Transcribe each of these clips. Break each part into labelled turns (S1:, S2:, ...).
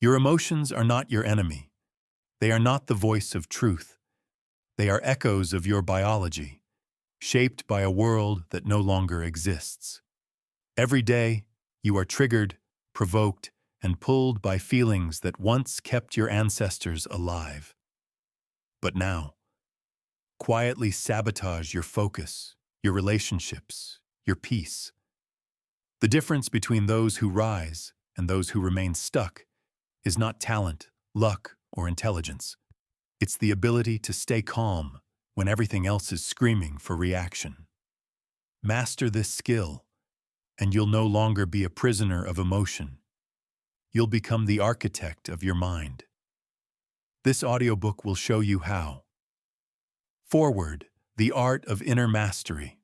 S1: Your emotions are not your enemy. They are not the voice of truth. They are echoes of your biology, shaped by a world that no longer exists. Every day, you are triggered, provoked, and pulled by feelings that once kept your ancestors alive. But now, quietly sabotage your focus, your relationships, your peace. The difference between those who rise and those who remain stuck is not talent, luck, or intelligence. It's the ability to stay calm when everything else is screaming for reaction. Master this skill, and you'll no longer be a prisoner of emotion. You'll become the architect of your mind. This audiobook will show you how. Forward, the art of inner mastery.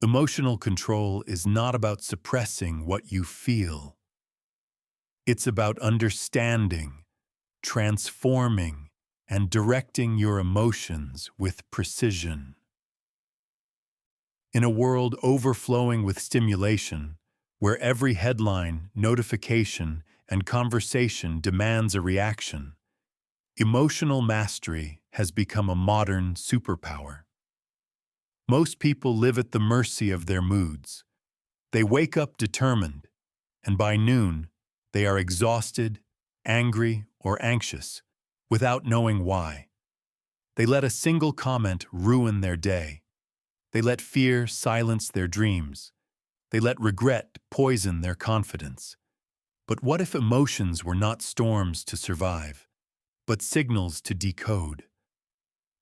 S1: Emotional control is not about suppressing what you feel. It's about understanding, transforming, and directing your emotions with precision. In a world overflowing with stimulation, where every headline, notification, and conversation demands a reaction, emotional mastery has become a modern superpower. Most people live at the mercy of their moods. They wake up determined, and by noon, they are exhausted, angry, or anxious, without knowing why. They let a single comment ruin their day. They let fear silence their dreams. They let regret poison their confidence. But what if emotions were not storms to survive, but signals to decode?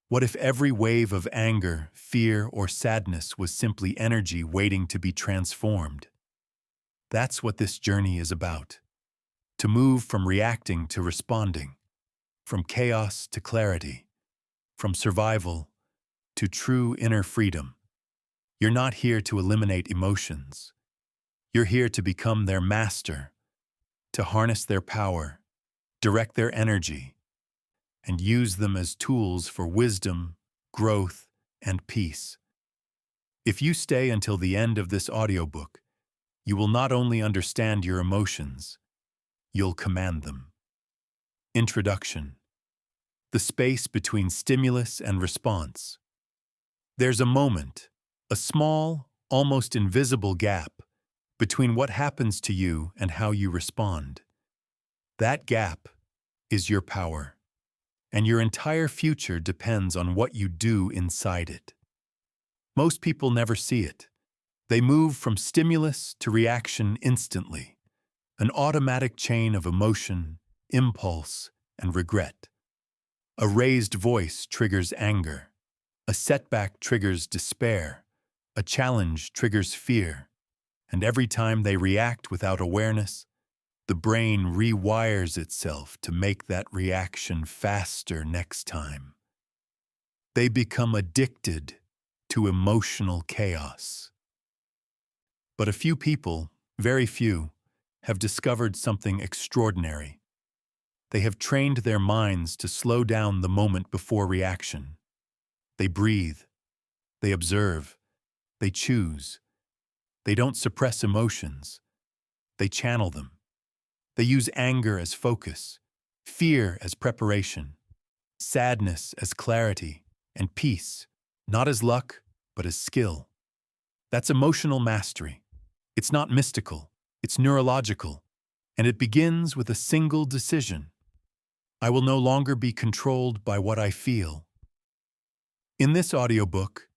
S1: What if every wave of anger, fear, or sadness was simply energy waiting to be transformed? That's what this journey is about. To move from reacting to responding, from chaos to clarity, from survival to true inner freedom. You're not here to eliminate emotions. You're here to become their master, to harness their power, direct their energy, and use them as tools for wisdom, growth, and peace. If you stay until the end of this audiobook, you will not only understand your emotions, you'll command them. Introduction. The space between stimulus and response. There's a moment, a small, almost invisible gap between what happens to you and how you respond. That gap is your power, and your entire future depends on what you do inside it. Most people never see it. They move from stimulus to reaction instantly, an automatic chain of emotion, impulse, and regret. A raised voice triggers anger. A setback triggers despair. A challenge triggers fear. And every time they react without awareness, the brain rewires itself to make that reaction faster next time. They become addicted to emotional chaos. But a few people, very few, have discovered something extraordinary. They have trained their minds to slow down the moment before reaction. They breathe. They observe. They choose. They don't suppress emotions. They channel them. They use anger as focus, fear as preparation, sadness as clarity, and peace, not as luck, but as skill. That's emotional mastery. It's not mystical, it's neurological, and it begins with a single decision. I will no longer be controlled by what I feel. In this audiobook,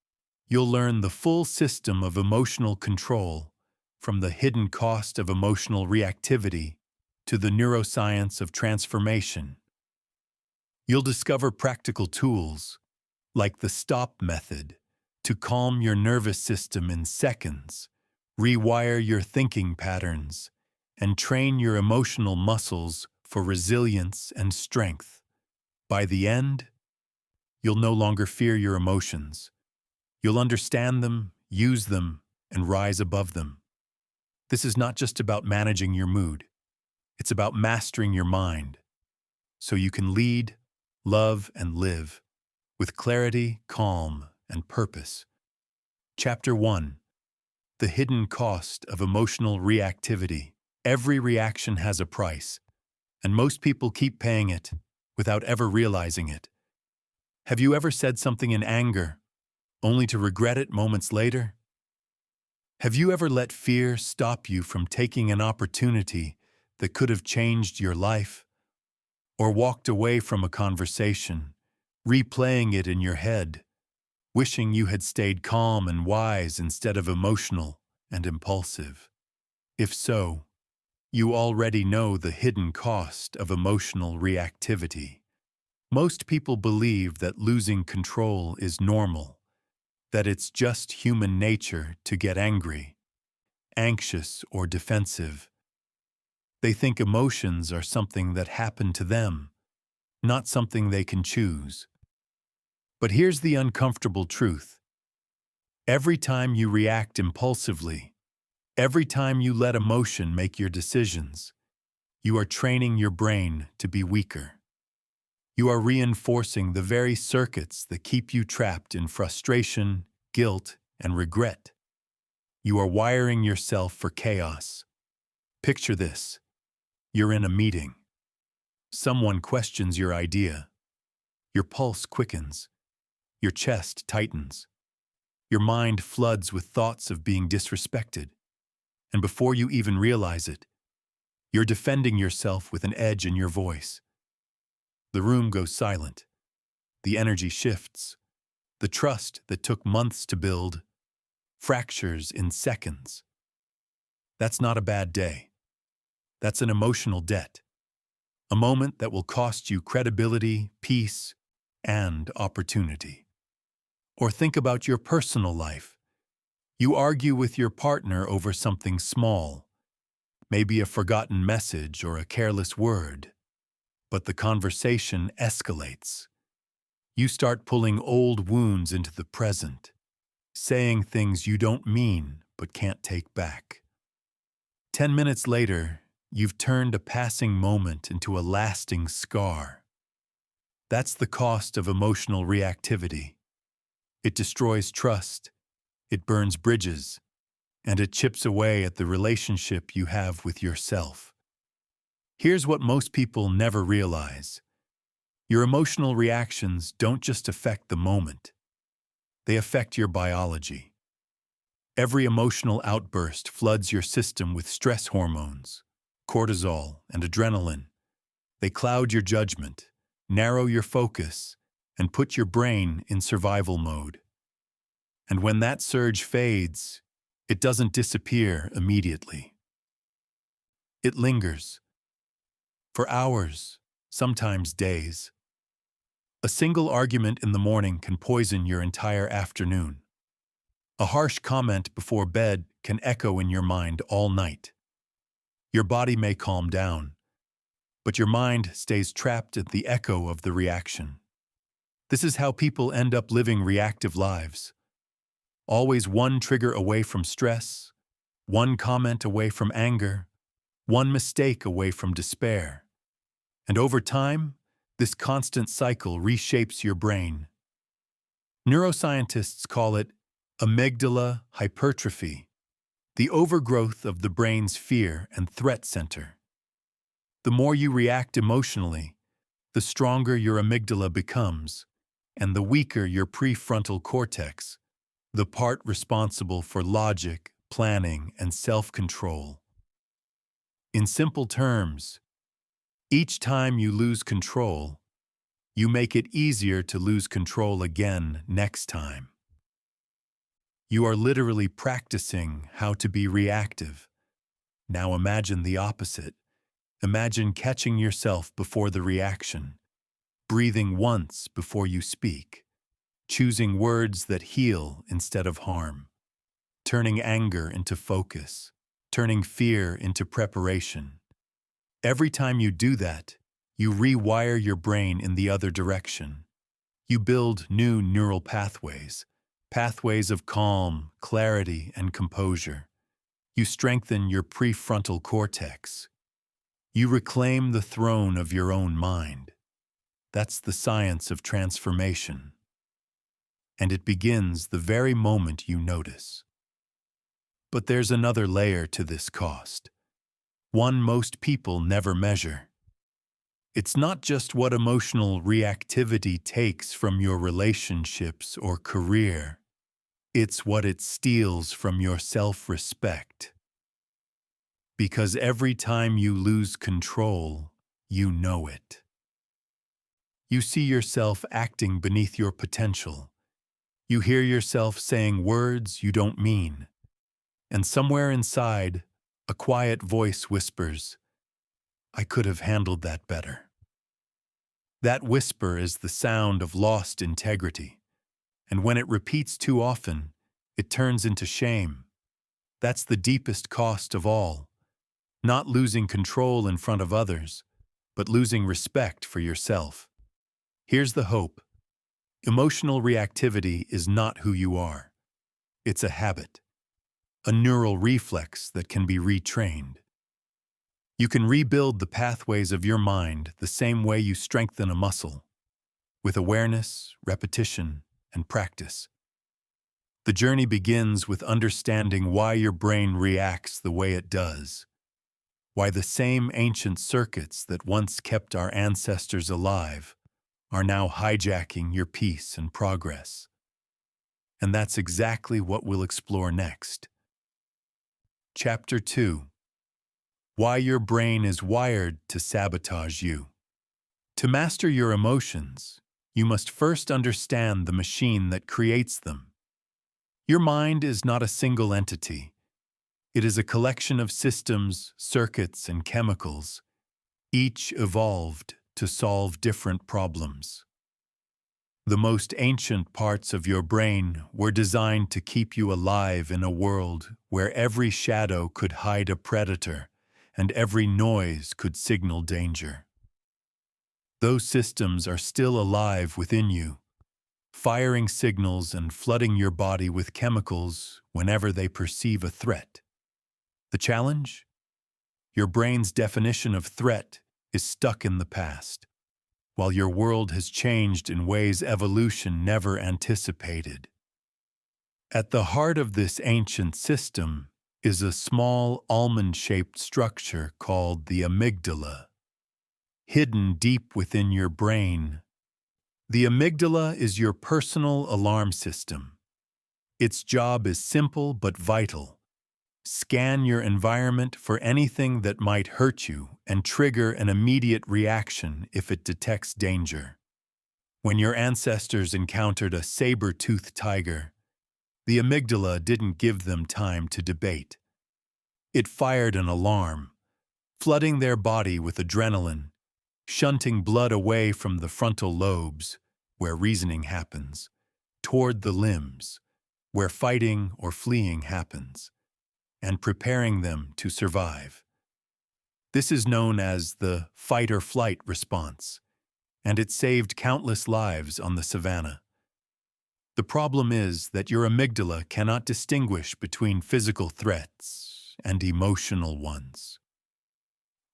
S1: you'll learn the full system of emotional control, from the hidden cost of emotional reactivity to the neuroscience of transformation. You'll discover practical tools, like the STOP method, to calm your nervous system in seconds, rewire your thinking patterns, and train your emotional muscles for resilience and strength. By the end, you'll no longer fear your emotions. You'll understand them, use them, and rise above them. This is not just about managing your mood. It's about mastering your mind, so you can lead, love, and live with clarity, calm, and purpose. Chapter 1. The hidden cost of emotional reactivity. Every reaction has a price, And most people keep paying it without ever realizing it. Have you ever said something in anger, only to regret it moments later? Have you ever let fear stop you from taking an opportunity that could have changed your life? Or walked away from a conversation, replaying it in your head, wishing you had stayed calm and wise instead of emotional and impulsive? If so, you already know the hidden cost of emotional reactivity. Most people believe that losing control is normal, that it's just human nature to get angry, anxious, or defensive. They think emotions are something that happen to them, not something they can choose. But here's the uncomfortable truth. Every time you react impulsively, every time you let emotion make your decisions, you are training your brain to be weaker. You are reinforcing the very circuits that keep you trapped in frustration, guilt, and regret. You are wiring yourself for chaos. Picture this. You're in a meeting. Someone questions your idea. Your pulse quickens. Your chest tightens. Your mind floods with thoughts of being disrespected. And before you even realize it, you're defending yourself with an edge in your voice. The room goes silent. The energy shifts. The trust that took months to build fractures in seconds. That's not a bad day. That's an emotional debt. A moment that will cost you credibility, peace, and opportunity. Or think about your personal life. You argue with your partner over something small, maybe a forgotten message or a careless word. But the conversation escalates. You start pulling old wounds into the present, saying things you don't mean but can't take back. 10 minutes later, you've turned a passing moment into a lasting scar. That's the cost of emotional reactivity. It destroys trust, it burns bridges, and it chips away at the relationship you have with yourself. Here's what most people never realize. Your emotional reactions don't just affect the moment. They affect your biology. Every emotional outburst floods your system with stress hormones, cortisol, and adrenaline. They cloud your judgment, narrow your focus, and put your brain in survival mode. And when that surge fades, it doesn't disappear immediately. It lingers. For hours, sometimes days. A single argument in the morning can poison your entire afternoon. A harsh comment before bed can echo in your mind all night. Your body may calm down, but your mind stays trapped at the echo of the reaction. This is how people end up living reactive lives. Always one trigger away from stress, one comment away from anger, one mistake away from despair. And over time, this constant cycle reshapes your brain. Neuroscientists call it amygdala hypertrophy, the overgrowth of the brain's fear and threat center. The more you react emotionally, the stronger your amygdala becomes, and the weaker your prefrontal cortex, the part responsible for logic, planning, and self-control. In simple terms, each time you lose control, you make it easier to lose control again next time. You are literally practicing how to be reactive. Now imagine the opposite. Imagine catching yourself before the reaction, breathing once before you speak, choosing words that heal instead of harm, turning anger into focus, turning fear into preparation. Every time you do that, you rewire your brain in the other direction. You build new neural pathways, pathways of calm, clarity, and composure. You strengthen your prefrontal cortex. You reclaim the throne of your own mind. That's the science of transformation. And it begins the very moment you notice. But there's another layer to this cost. One most people never measure. It's not just what emotional reactivity takes from your relationships or career. It's what it steals from your self-respect. Because every time you lose control, you know it. You see yourself acting beneath your potential. You hear yourself saying words you don't mean. And somewhere inside, a quiet voice whispers, "I could have handled that better." That whisper is the sound of lost integrity. And when it repeats too often, it turns into shame. That's the deepest cost of all. Not losing control in front of others, but losing respect for yourself. Here's the hope. Emotional reactivity is not who you are. It's a habit, a neural reflex that can be retrained. You can rebuild the pathways of your mind the same way you strengthen a muscle, with awareness, repetition, and practice. The journey begins with understanding why your brain reacts the way it does, why the same ancient circuits that once kept our ancestors alive are now hijacking your peace and progress. And that's exactly what we'll explore next. Chapter 2. Why your brain is wired to sabotage you. To master your emotions, you must first understand the machine that creates them. Your mind is not a single entity. It is a collection of systems, circuits, and chemicals, each evolved to solve different problems. The most ancient parts of your brain were designed to keep you alive in a world where every shadow could hide a predator and every noise could signal danger. Those systems are still alive within you, firing signals and flooding your body with chemicals whenever they perceive a threat. The challenge? Your brain's definition of threat is stuck in the past, while your world has changed in ways evolution never anticipated. At the heart of this ancient system is a small almond-shaped structure called the amygdala. Hidden deep within your brain, the amygdala is your personal alarm system. Its job is simple but vital. Scan your environment for anything that might hurt you and trigger an immediate reaction if it detects danger. When your ancestors encountered a saber-toothed tiger, the amygdala didn't give them time to debate. It fired an alarm, flooding their body with adrenaline, shunting blood away from the frontal lobes, where reasoning happens, toward the limbs, where fighting or fleeing happens, and preparing them to survive. This is known as the fight-or-flight response, and it saved countless lives on the savannah. The problem is that your amygdala cannot distinguish between physical threats and emotional ones.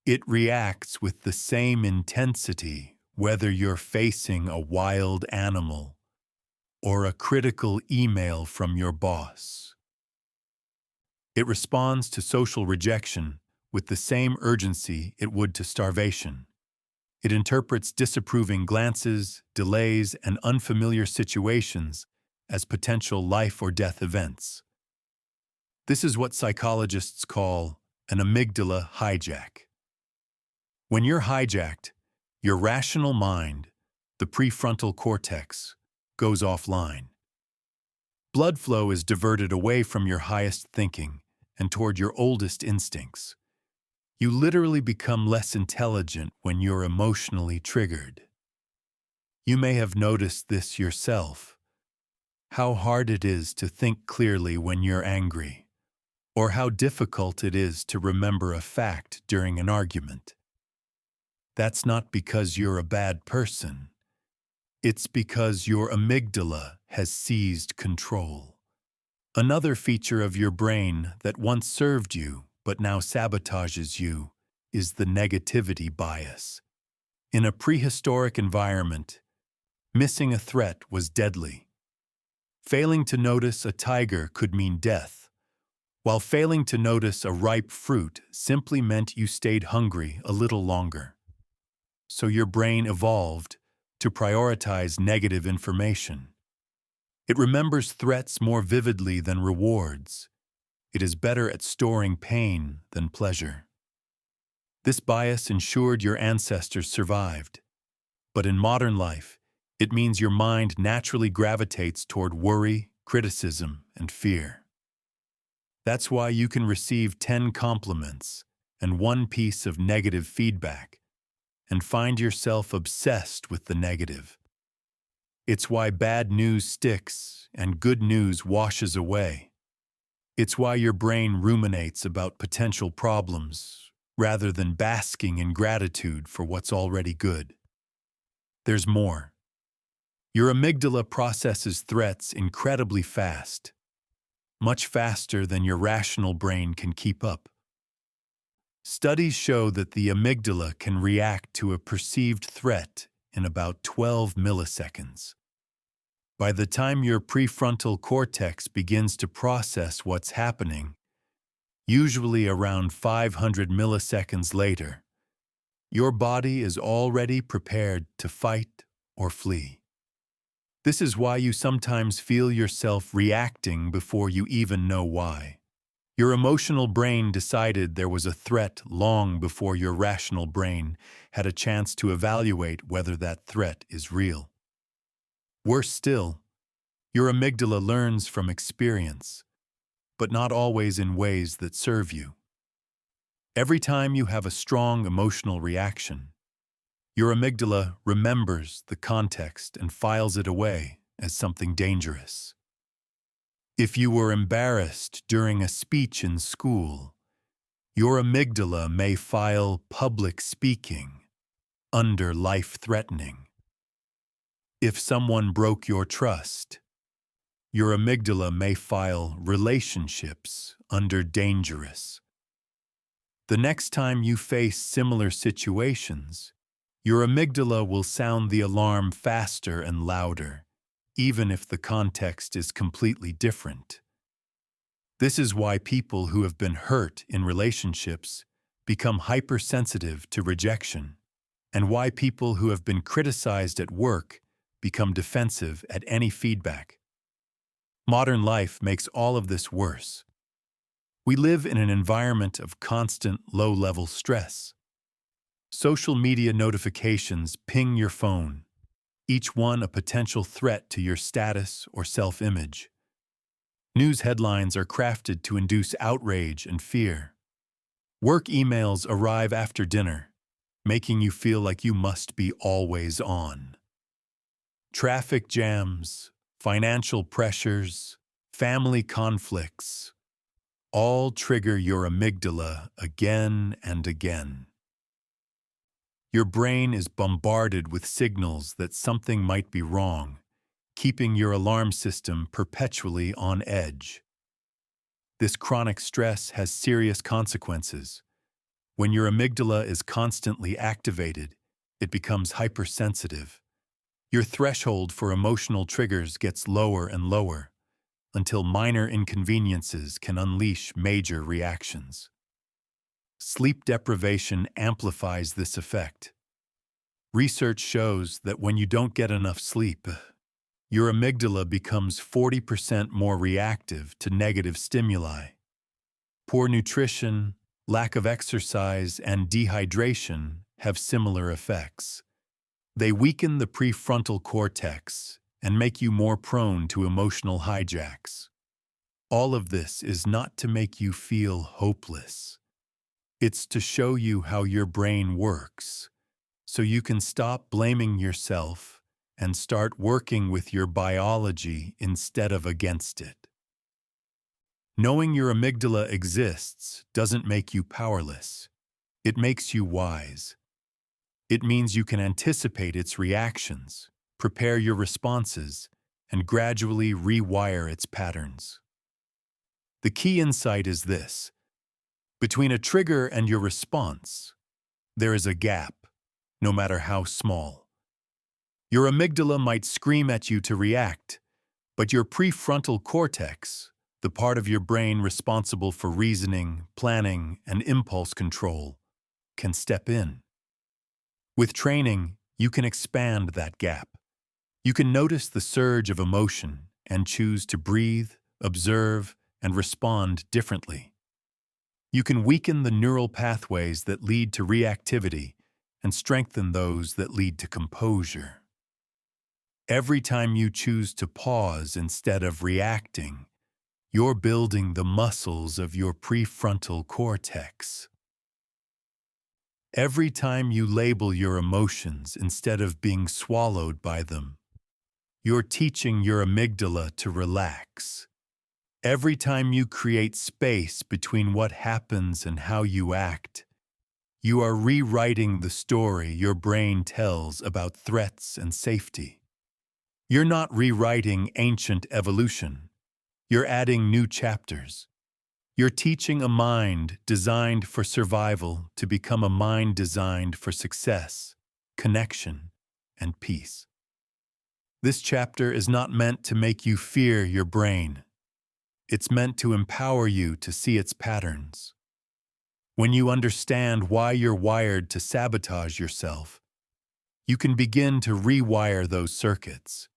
S1: It reacts with the same intensity whether you're facing a wild animal or a critical email from your boss. It responds to social rejection with the same urgency it would to starvation. It interprets disapproving glances, delays, and unfamiliar situations as potential life or death events. This is what psychologists call an amygdala hijack. When you're hijacked, your rational mind, the prefrontal cortex, goes offline. Blood flow is diverted away from your highest thinking and toward your oldest instincts. You literally become less intelligent when you're emotionally triggered. You may have noticed this yourself, how hard it is to think clearly when you're angry, or how difficult it is to remember a fact during an argument. That's not because you're a bad person. It's because your amygdala has seized control. Another feature of your brain that once served you but now sabotages you is the negativity bias. In a prehistoric environment, missing a threat was deadly. Failing to notice a tiger could mean death, while failing to notice a ripe fruit simply meant you stayed hungry a little longer. so your brain evolved to prioritize negative information. It remembers threats more vividly than rewards. It is better at storing pain than pleasure. This bias ensured your ancestors survived. But in modern life, it means your mind naturally gravitates toward worry, criticism, and fear. That's why you can receive 10 compliments and one piece of negative feedback and find yourself obsessed with the negative. It's why bad news sticks and good news washes away. It's why your brain ruminates about potential problems rather than basking in gratitude for what's already good. There's more. Your amygdala processes threats incredibly fast, much faster than your rational brain can keep up. Studies show that the amygdala can react to a perceived threat in about 12 milliseconds. By the time your prefrontal cortex begins to process what's happening, usually around 500 milliseconds later, your body is already prepared to fight or flee. This is why you sometimes feel yourself reacting before you even know why. Your emotional brain decided there was a threat long before your rational brain had a chance to evaluate whether that threat is real. Worse still, your amygdala learns from experience, but not always in ways that serve you. Every time you have a strong emotional reaction, your amygdala remembers the context and files it away as something dangerous. If you were embarrassed during a speech in school, your amygdala may file public speaking under life-threatening. If someone broke your trust, your amygdala may file relationships under dangerous. The next time you face similar situations, your amygdala will sound the alarm faster and louder, even if the context is completely different. This is why people who have been hurt in relationships become hypersensitive to rejection, and why people who have been criticized at work become defensive at any feedback. Modern life makes all of this worse. We live in an environment of constant low-level stress. Social media notifications ping your phone, each one a potential threat to your status or self-image. News headlines are crafted to induce outrage and fear. Work emails arrive after dinner, making you feel like you must be always on. Traffic jams, financial pressures, family conflicts, all trigger your amygdala again and again. Your brain is bombarded with signals that something might be wrong, keeping your alarm system perpetually on edge. This chronic stress has serious consequences. When your amygdala is constantly activated, it becomes hypersensitive. Your threshold for emotional triggers gets lower and lower, until minor inconveniences can unleash major reactions. Sleep deprivation amplifies this effect. Research shows that when you don't get enough sleep, your amygdala becomes 40% more reactive to negative stimuli. Poor nutrition, lack of exercise, and dehydration have similar effects. They weaken the prefrontal cortex and make you more prone to emotional hijacks. All of this is not to make you feel hopeless. It's to show you how your brain works, so you can stop blaming yourself and start working with your biology instead of against it. Knowing your amygdala exists doesn't make you powerless. It makes you wise. It means you can anticipate its reactions, prepare your responses, and gradually rewire its patterns. The key insight is this: between a trigger and your response, there is a gap, no matter how small. Your amygdala might scream at you to react, but your prefrontal cortex, the part of your brain responsible for reasoning, planning, and impulse control, can step in. With training, you can expand that gap. You can notice the surge of emotion and choose to breathe, observe, and respond differently. You can weaken the neural pathways that lead to reactivity and strengthen those that lead to composure. Every time you choose to pause instead of reacting, you're building the muscles of your prefrontal cortex. Every time you label your emotions instead of being swallowed by them, you're teaching your amygdala to relax. Every time you create space between what happens and how you act, you are rewriting the story your brain tells about threats and safety. You're not rewriting ancient evolution. You're adding new chapters. You're teaching a mind designed for survival to become a mind designed for success, connection, and peace. This chapter is not meant to make you fear your brain. It's meant to empower you to see its patterns. When you understand why you're wired to sabotage yourself, you can begin to rewire those circuits.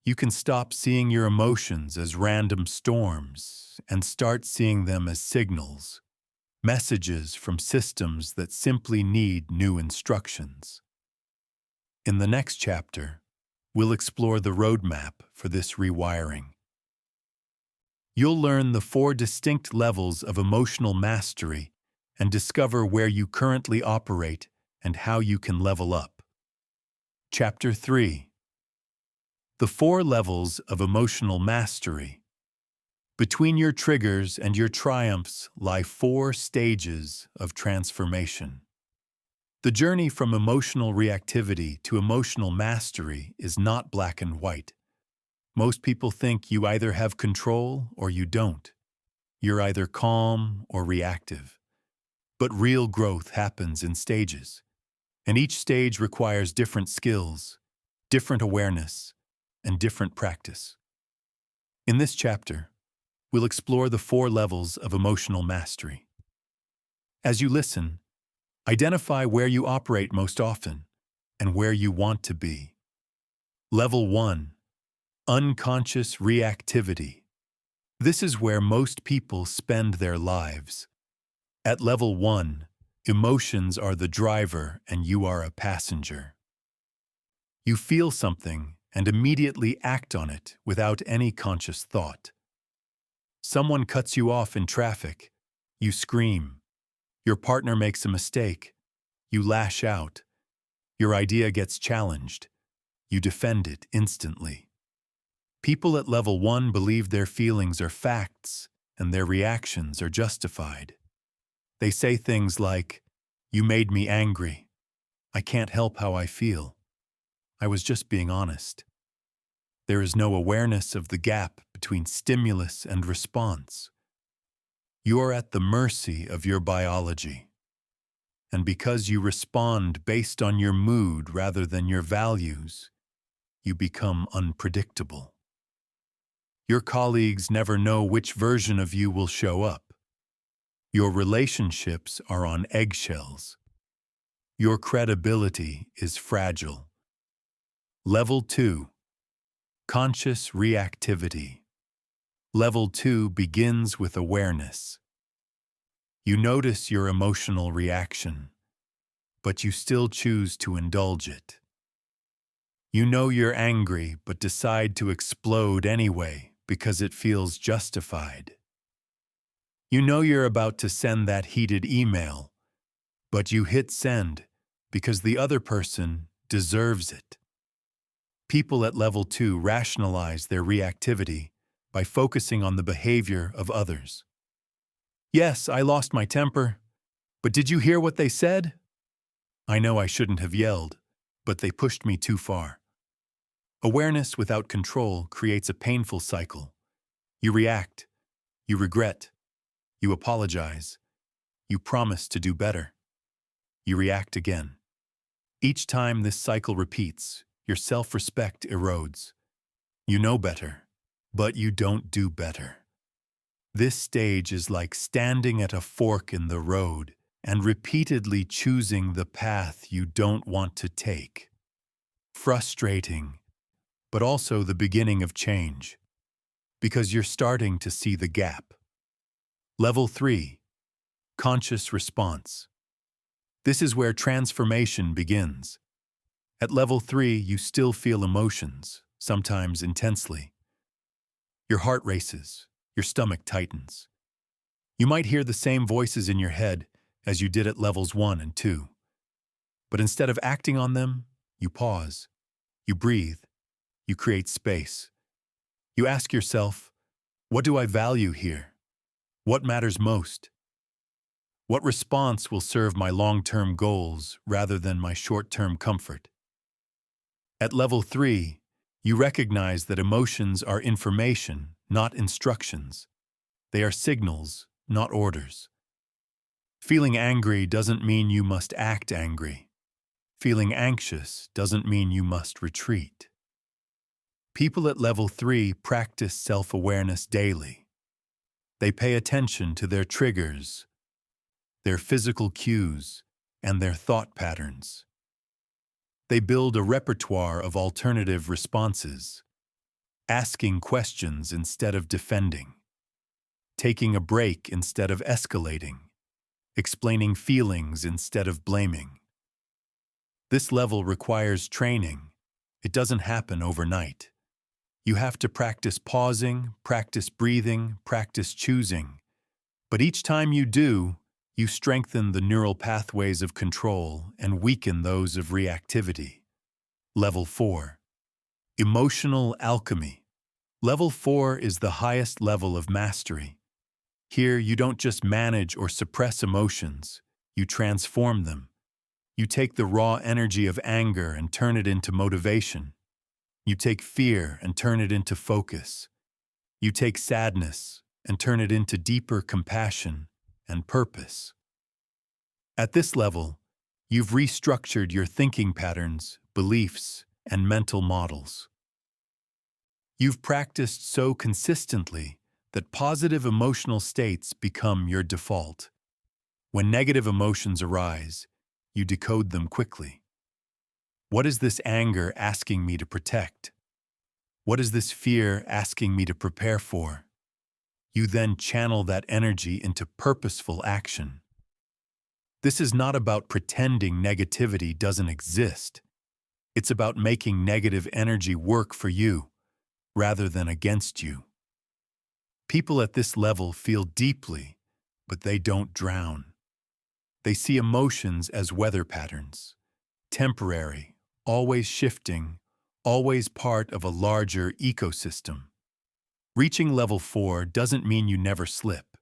S1: You can stop seeing your emotions as random storms and start seeing them as signals, messages from systems that simply need new instructions. In the next chapter, we'll explore the roadmap for this rewiring. You'll learn the 4 distinct levels of emotional mastery and discover where you currently operate and how you can level up. Chapter 3. The 4 levels of emotional mastery. Between your triggers and your triumphs lie 4 stages of transformation. The journey from emotional reactivity to emotional mastery is not black and white. Most people think you either have control or you don't. You're either calm or reactive. But real growth happens in stages, and each stage requires different skills, different awareness, and different practice. In this chapter, we'll explore the 4 levels of emotional mastery. As you listen, identify where you operate most often and where you want to be. Level 1. Unconscious reactivity. This is where most people spend their lives. At level 1, emotions are the driver and you are a passenger. You feel something and immediately act on it without any conscious thought. Someone cuts you off in traffic. You scream. Your partner makes a mistake. You lash out. Your idea gets challenged. You defend it instantly. People at level 1 believe their feelings are facts and their reactions are justified. They say things like, "You made me angry. I can't help how I feel. I was just being honest." There is no awareness of the gap between stimulus and response. You are at the mercy of your biology. And because you respond based on your mood rather than your values, you become unpredictable. Your colleagues never know which version of you will show up. Your relationships are on eggshells. Your credibility is fragile. Level 2. Conscious reactivity. Level 2 begins with awareness. You notice your emotional reaction, but you still choose to indulge it. You know you're angry, but decide to explode anyway because it feels justified. You know you're about to send that heated email, but you hit send because the other person deserves it. People at level 2 rationalize their reactivity by focusing on the behavior of others. "Yes, I lost my temper, but did you hear what they said? I know I shouldn't have yelled, but they pushed me too far." Awareness without control creates a painful cycle. You react, you regret, you apologize, you promise to do better. You react again. Each time this cycle repeats, your self-respect erodes. You know better, but you don't do better. This stage is like standing at a fork in the road and repeatedly choosing the path you don't want to take. Frustrating, but also the beginning of change, because you're starting to see the gap. Level 3. Conscious response. This is where transformation begins. At level 3, you still feel emotions, sometimes intensely. Your heart races, your stomach tightens. You might hear the same voices in your head as you did at levels 1 and 2. But instead of acting on them, you pause, you breathe, you create space. You ask yourself, what do I value here? What matters most? What response will serve my long-term goals rather than my short-term comfort? At level 3, you recognize that emotions are information, not instructions. They are signals, not orders. Feeling angry doesn't mean you must act angry. Feeling anxious doesn't mean you must retreat. People at level 3 practice self-awareness daily. They pay attention to their triggers, their physical cues, and their thought patterns. They build a repertoire of alternative responses, asking questions instead of defending, taking a break instead of escalating, explaining feelings instead of blaming. This level requires training. It doesn't happen overnight. You have to practice pausing, practice breathing, practice choosing. But each time you do, you strengthen the neural pathways of control and weaken those of reactivity. Level 4. Emotional alchemy. Level 4 is the highest level of mastery. Here, you don't just manage or suppress emotions, you transform them. You take the raw energy of anger and turn it into motivation. You take fear and turn it into focus. You take sadness and turn it into deeper compassion and purpose. At this level, you've restructured your thinking patterns, beliefs, and mental models. You've practiced so consistently that positive emotional states become your default. When negative emotions arise, you decode them quickly. What is this anger asking me to protect? What is this fear asking me to prepare for? You then channel that energy into purposeful action. This is not about pretending negativity doesn't exist. It's about making negative energy work for you, rather than against you. People at this level feel deeply, but they don't drown. They see emotions as weather patterns, temporary, always shifting, always part of a larger ecosystem. Reaching level 4 doesn't mean you never slip.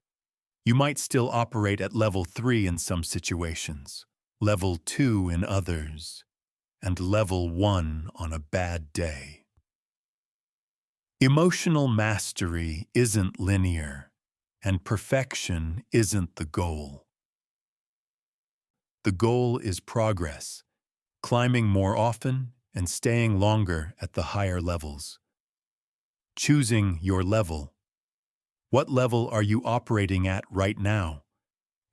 S1: You might still operate at level 3 in some situations, level 2 in others, and level 1 on a bad day. Emotional mastery isn't linear, and perfection isn't the goal. The goal is progress, climbing more often and staying longer at the higher levels. Choosing your level. What level are you operating at right now?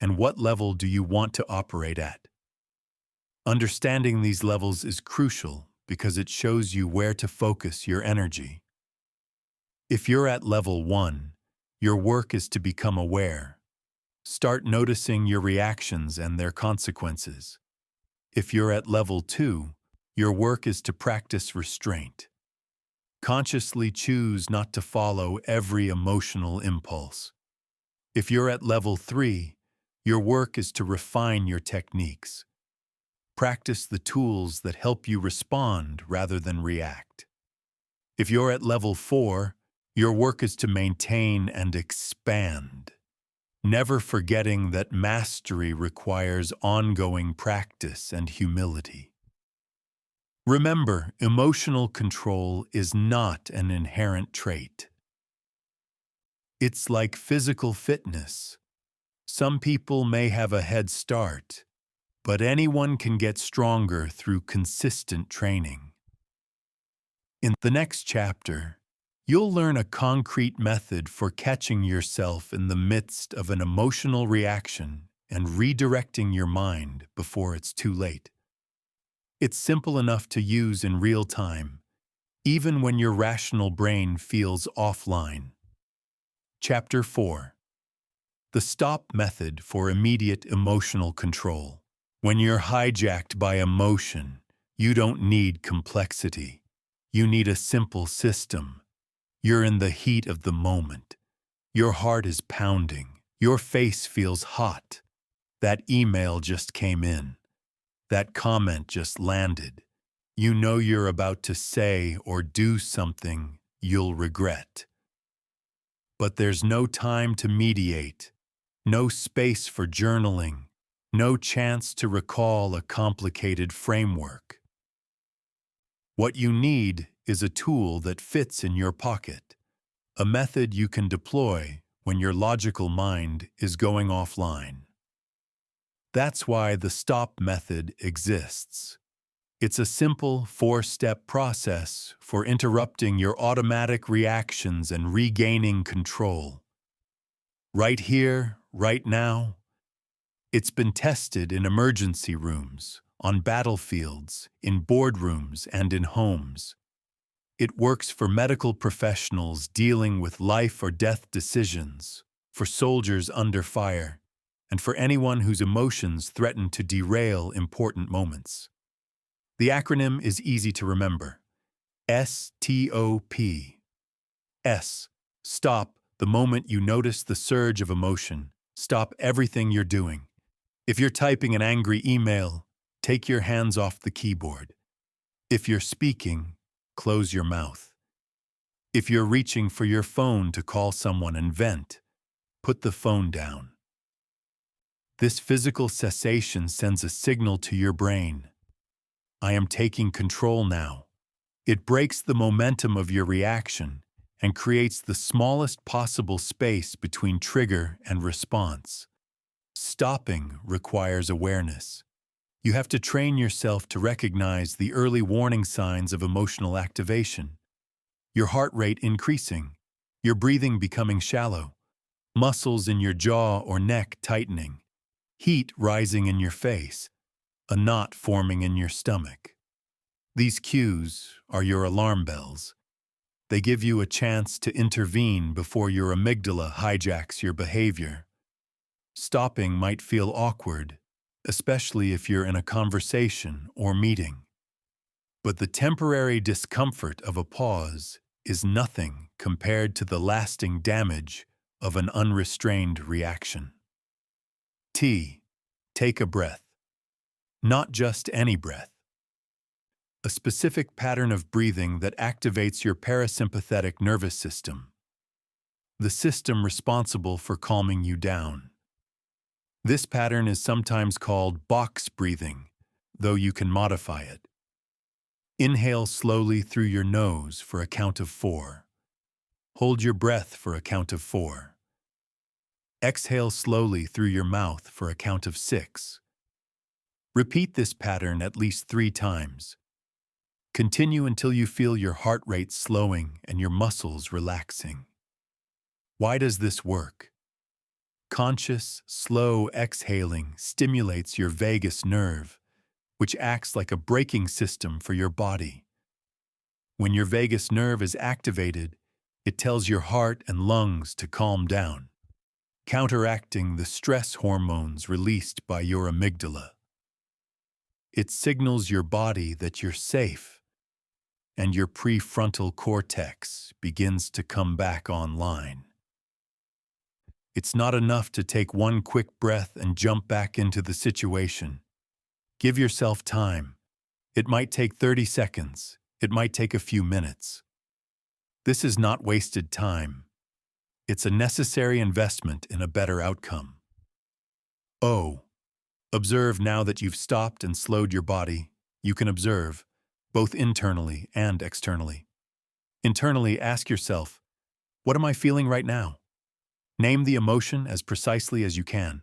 S1: And what level do you want to operate at? Understanding these levels is crucial because it shows you where to focus your energy. If you're at level 1, your work is to become aware. Start noticing your reactions and their consequences. If you're at level 2, your work is to practice restraint. Consciously choose not to follow every emotional impulse. If you're at level 3, your work is to refine your techniques. Practice the tools that help you respond rather than react. If you're at level 4, your work is to maintain and expand, never forgetting that mastery requires ongoing practice and humility. Remember, emotional control is not an inherent trait. It's like physical fitness. Some people may have a head start, but anyone can get stronger through consistent training. In the next chapter, you'll learn a concrete method for catching yourself in the midst of an emotional reaction and redirecting your mind before it's too late. It's simple enough to use in real time, even when your rational brain feels offline. Chapter 4. The Stop Method for Immediate Emotional Control. When you're hijacked by emotion, you don't need complexity. You need a simple system. You're in the heat of the moment. Your heart is pounding. Your face feels hot. That email just came in. That comment just landed. You know you're about to say or do something you'll regret. But there's no time to mediate, no space for journaling, no chance to recall a complicated framework. What you need is a tool that fits in your pocket, a method you can deploy when your logical mind is going offline. That's why the Stop method exists. It's a simple 4-step process for interrupting your automatic reactions and regaining control. Right here, right now. It's been tested in emergency rooms, on battlefields, in boardrooms, and in homes. It works for medical professionals dealing with life or death decisions, for soldiers under fire, and for anyone whose emotions threaten to derail important moments. The acronym is easy to remember. S-T-O-P. S. Stop the moment you notice the surge of emotion. Stop everything you're doing. If you're typing an angry email, take your hands off the keyboard. If you're speaking, close your mouth. If you're reaching for your phone to call someone and vent, put the phone down. This physical cessation sends a signal to your brain. I am taking control now. It breaks the momentum of your reaction and creates the smallest possible space between trigger and response. Stopping requires awareness. You have to train yourself to recognize the early warning signs of emotional activation. Your heart rate increasing, your breathing becoming shallow, muscles in your jaw or neck tightening, heat rising in your face, a knot forming in your stomach. These cues are your alarm bells. They give you a chance to intervene before your amygdala hijacks your behavior. Stopping might feel awkward, especially if you're in a conversation or meeting. But the temporary discomfort of a pause is nothing compared to the lasting damage of an unrestrained reaction. T. Take a breath. Not just any breath. A specific pattern of breathing that activates your parasympathetic nervous system, the system responsible for calming you down. This pattern is sometimes called box breathing, though you can modify it. Inhale slowly through your nose for a count of 4. Hold your breath for a count of 4. Exhale slowly through your mouth for a count of 6. Repeat this pattern at least 3 times. Continue until you feel your heart rate slowing and your muscles relaxing. Why does this work? Conscious, slow exhaling stimulates your vagus nerve, which acts like a braking system for your body. When your vagus nerve is activated, it tells your heart and lungs to calm down, counteracting the stress hormones released by your amygdala. It signals your body that you're safe, and your prefrontal cortex begins to come back online. It's not enough to take one quick breath and jump back into the situation. Give yourself time. It might take 30 seconds. It might take a few minutes. This is not wasted time. It's a necessary investment in a better outcome. O. Observe. Now that you've stopped and slowed your body, you can observe, both internally and externally. Internally, ask yourself, what am I feeling right now? Name the emotion as precisely as you can.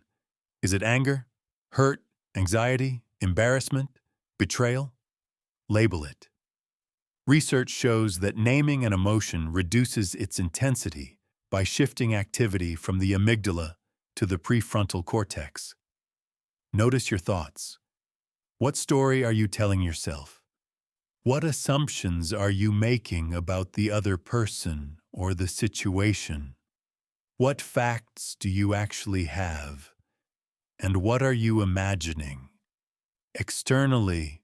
S1: Is it anger, hurt, anxiety, embarrassment, betrayal? Label it. Research shows that naming an emotion reduces its intensity by shifting activity from the amygdala to the prefrontal cortex. Notice your thoughts. What story are you telling yourself? What assumptions are you making about the other person or the situation? What facts do you actually have? And what are you imagining? Externally,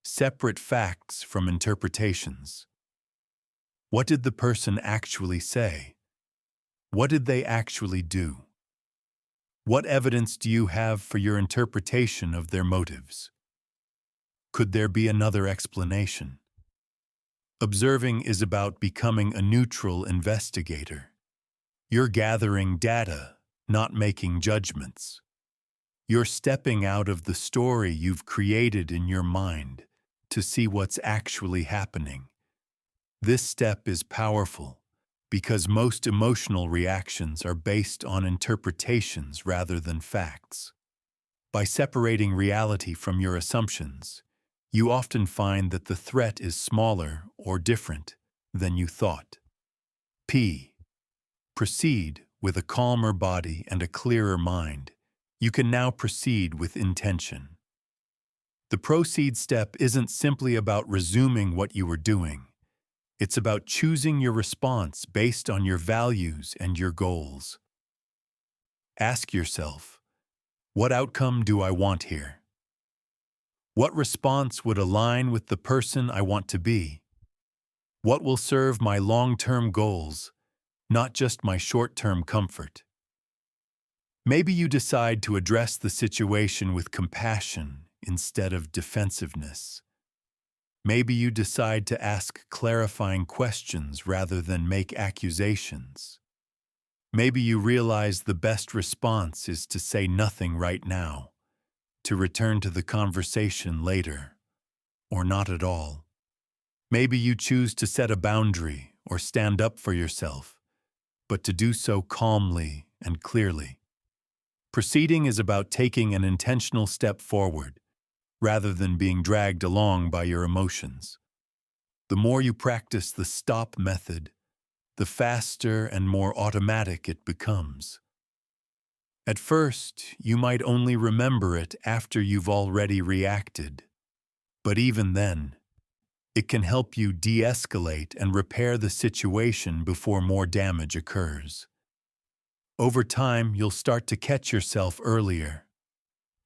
S1: separate facts from interpretations. What did the person actually say? What did they actually do? What evidence do you have for your interpretation of their motives? Could there be another explanation? Observing is about becoming a neutral investigator. You're gathering data, not making judgments. You're stepping out of the story you've created in your mind to see what's actually happening. This step is powerful because most emotional reactions are based on interpretations rather than facts. By separating reality from your assumptions, you often find that the threat is smaller or different than you thought. P. Proceed with a calmer body and a clearer mind. You can now proceed with intention. The proceed step isn't simply about resuming what you were doing. It's about choosing your response based on your values and your goals. Ask yourself, what outcome do I want here? What response would align with the person I want to be? What will serve my long-term goals, not just my short-term comfort? Maybe you decide to address the situation with compassion instead of defensiveness. Maybe you decide to ask clarifying questions rather than make accusations. Maybe you realize the best response is to say nothing right now, to return to the conversation later, or not at all. Maybe you choose to set a boundary or stand up for yourself, but to do so calmly and clearly. Proceeding is about taking an intentional step forward, rather than being dragged along by your emotions. The more you practice the stop method, the faster and more automatic it becomes. At first, you might only remember it after you've already reacted. But even then, it can help you de-escalate and repair the situation before more damage occurs. Over time, you'll start to catch yourself earlier,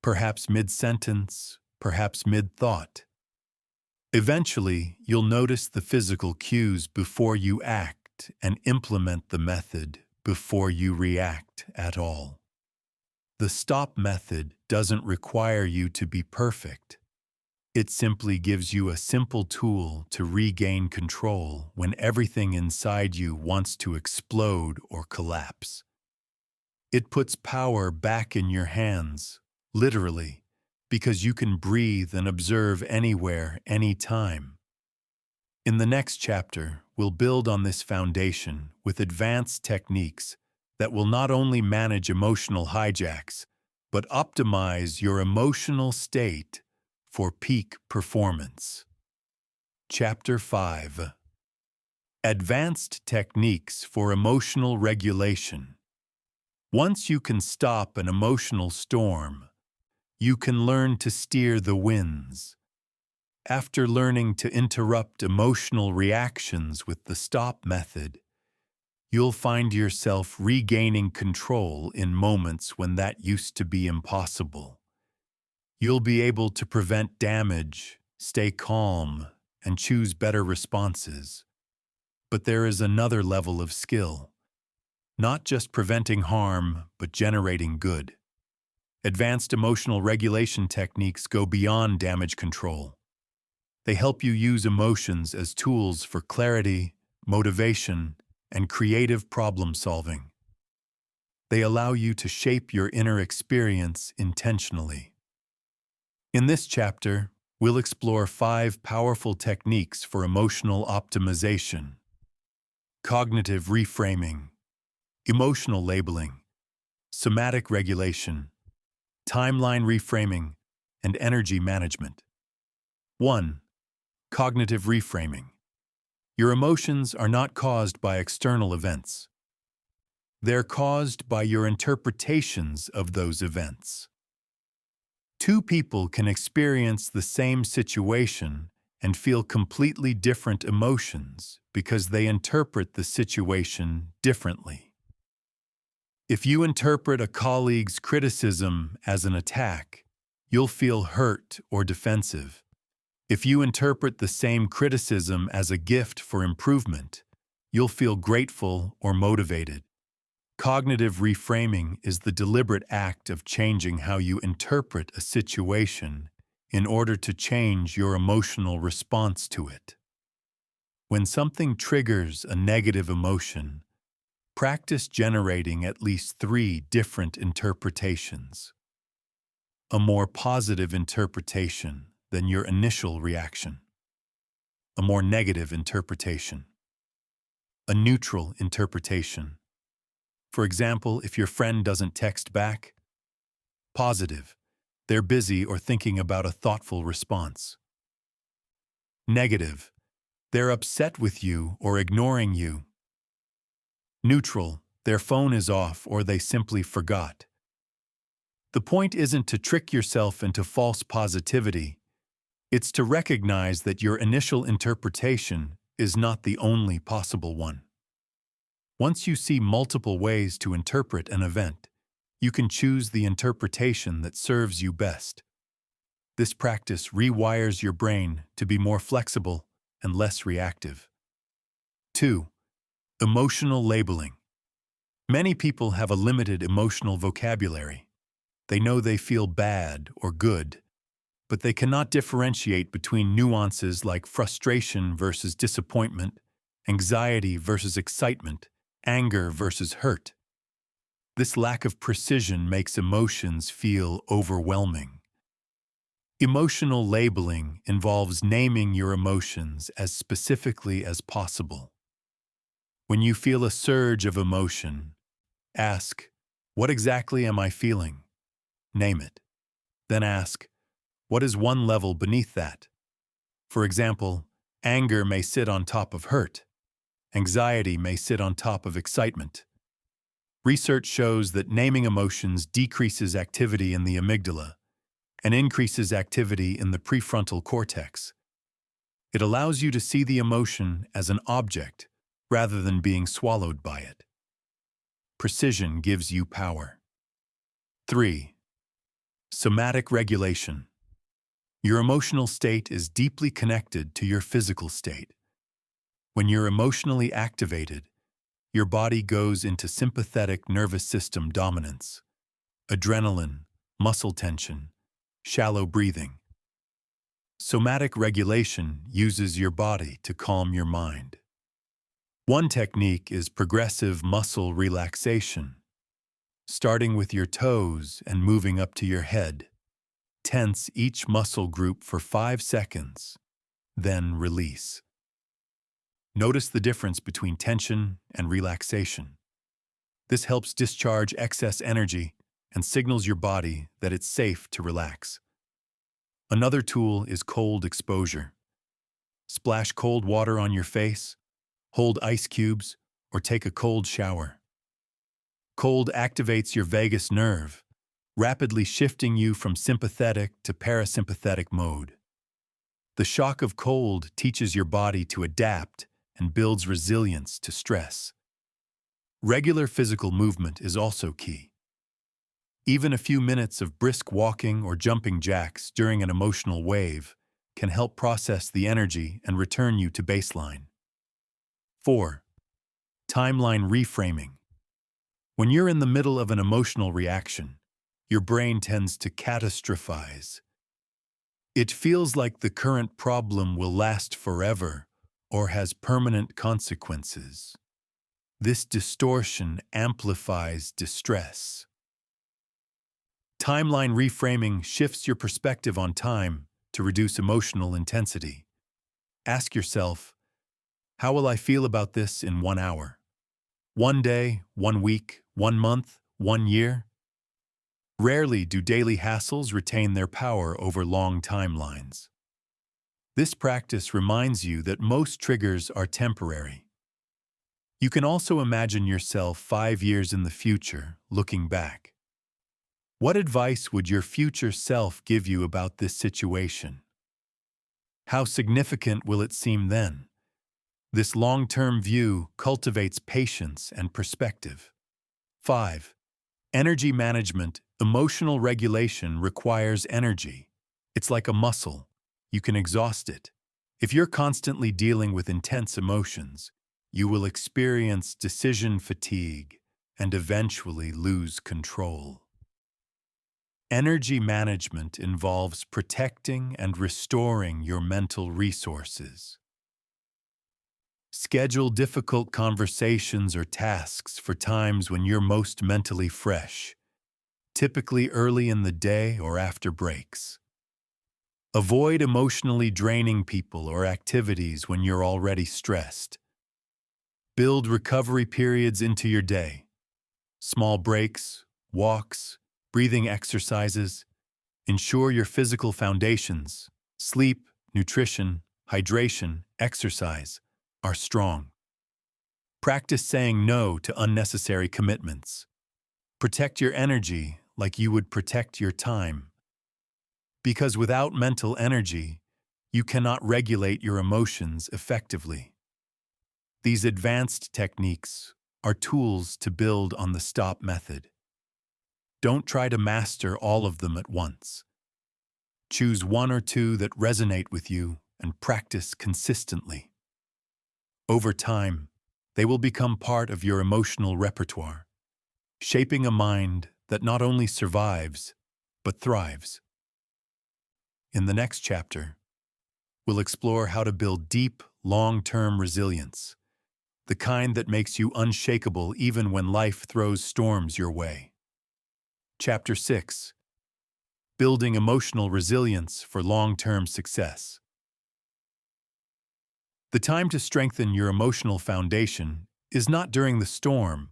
S1: perhaps mid-sentence, perhaps mid-thought. Eventually, you'll notice the physical cues before you act and implement the method before you react at all. The stop method doesn't require you to be perfect. It simply gives you a simple tool to regain control when everything inside you wants to explode or collapse. It puts power back in your hands, literally, because you can breathe and observe anywhere, anytime. In the next chapter, we'll build on this foundation with advanced techniques that will not only manage emotional hijacks, but optimize your emotional state for peak performance. Chapter 5. Advanced Techniques for Emotional Regulation. Once you can stop an emotional storm, you can learn to steer the winds. After learning to interrupt emotional reactions with the stop method, you'll find yourself regaining control in moments when that used to be impossible. You'll be able to prevent damage, stay calm, and choose better responses. But there is another level of skill. Not just preventing harm, but generating good. Advanced emotional regulation techniques go beyond damage control. They help you use emotions as tools for clarity, motivation, and creative problem-solving. They allow you to shape your inner experience intentionally. In this chapter, we'll explore 5 powerful techniques for emotional optimization: cognitive reframing, emotional labeling, somatic regulation, timeline reframing, and energy management. 1. Cognitive reframing. Your emotions are not caused by external events. They're caused by your interpretations of those events. Two people can experience the same situation and feel completely different emotions because they interpret the situation differently. If you interpret a colleague's criticism as an attack, you'll feel hurt or defensive. If you interpret the same criticism as a gift for improvement, you'll feel grateful or motivated. Cognitive reframing is the deliberate act of changing how you interpret a situation in order to change your emotional response to it. When something triggers a negative emotion, practice generating at least 3 different interpretations. A more positive interpretation than your initial reaction. A more negative interpretation. A neutral interpretation. For example, if your friend doesn't text back, positive, they're busy or thinking about a thoughtful response. Negative, they're upset with you or ignoring you. Neutral, their phone is off or they simply forgot. The point isn't to trick yourself into false positivity. It's to recognize that your initial interpretation is not the only possible one. Once you see multiple ways to interpret an event, you can choose the interpretation that serves you best. This practice rewires your brain to be more flexible and less reactive. 2. Emotional labeling. Many people have a limited emotional vocabulary. They know they feel bad or good, but they cannot differentiate between nuances like frustration versus disappointment, anxiety versus excitement, anger versus hurt. This lack of precision makes emotions feel overwhelming. Emotional labeling involves naming your emotions as specifically as possible. When you feel a surge of emotion, ask, "What exactly am I feeling?" Name it. Then ask, "What is one level beneath that?" For example, anger may sit on top of hurt. Anxiety may sit on top of excitement. Research shows that naming emotions decreases activity in the amygdala and increases activity in the prefrontal cortex. It allows you to see the emotion as an object rather than being swallowed by it. Precision gives you power. 3. Somatic regulation. Your emotional state is deeply connected to your physical state. When you're emotionally activated, your body goes into sympathetic nervous system dominance, adrenaline, muscle tension, shallow breathing. Somatic regulation uses your body to calm your mind. One technique is progressive muscle relaxation. Starting with your toes and moving up to your head, tense each muscle group for 5 seconds, then release. Notice the difference between tension and relaxation. This helps discharge excess energy and signals your body that it's safe to relax. Another tool is cold exposure. Splash cold water on your face, hold ice cubes, or take a cold shower. Cold activates your vagus nerve, rapidly shifting you from sympathetic to parasympathetic mode. The shock of cold teaches your body to adapt and builds resilience to stress. Regular physical movement is also key. Even a few minutes of brisk walking or jumping jacks during an emotional wave can help process the energy and return you to baseline. 4. Timeline reframing. When you're in the middle of an emotional reaction, your brain tends to catastrophize. It feels like the current problem will last forever or has permanent consequences. This distortion amplifies distress. Timeline reframing shifts your perspective on time to reduce emotional intensity. Ask yourself, how will I feel about this in 1 hour? 1 day, 1 week, 1 month, 1 year? Rarely do daily hassles retain their power over long timelines. This practice reminds you that most triggers are temporary. You can also imagine yourself 5 years in the future, looking back. What advice would your future self give you about this situation? How significant will it seem then? This long-term view cultivates patience and perspective. 5. Energy management. Emotional regulation requires energy. It's like a muscle. You can exhaust it. If you're constantly dealing with intense emotions, you will experience decision fatigue and eventually lose control. Energy management involves protecting and restoring your mental resources. Schedule difficult conversations or tasks for times when you're most mentally fresh, typically early in the day or after breaks. Avoid emotionally draining people or activities when you're already stressed. Build recovery periods into your day. Small breaks, walks, breathing exercises. Ensure your physical foundations, sleep, nutrition, hydration, exercise, are strong. Practice saying no to unnecessary commitments. Protect your energy like you would protect your time. Because without mental energy, you cannot regulate your emotions effectively. These advanced techniques are tools to build on the STOP method. Don't try to master all of them at once. Choose one or two that resonate with you and practice consistently. Over time, they will become part of your emotional repertoire, shaping a mind that not only survives, but thrives. In the next chapter, we'll explore how to build deep, long-term resilience, the kind that makes you unshakable even when life throws storms your way. Chapter 6. Building emotional resilience for long-term success. The time to strengthen your emotional foundation is not during the storm,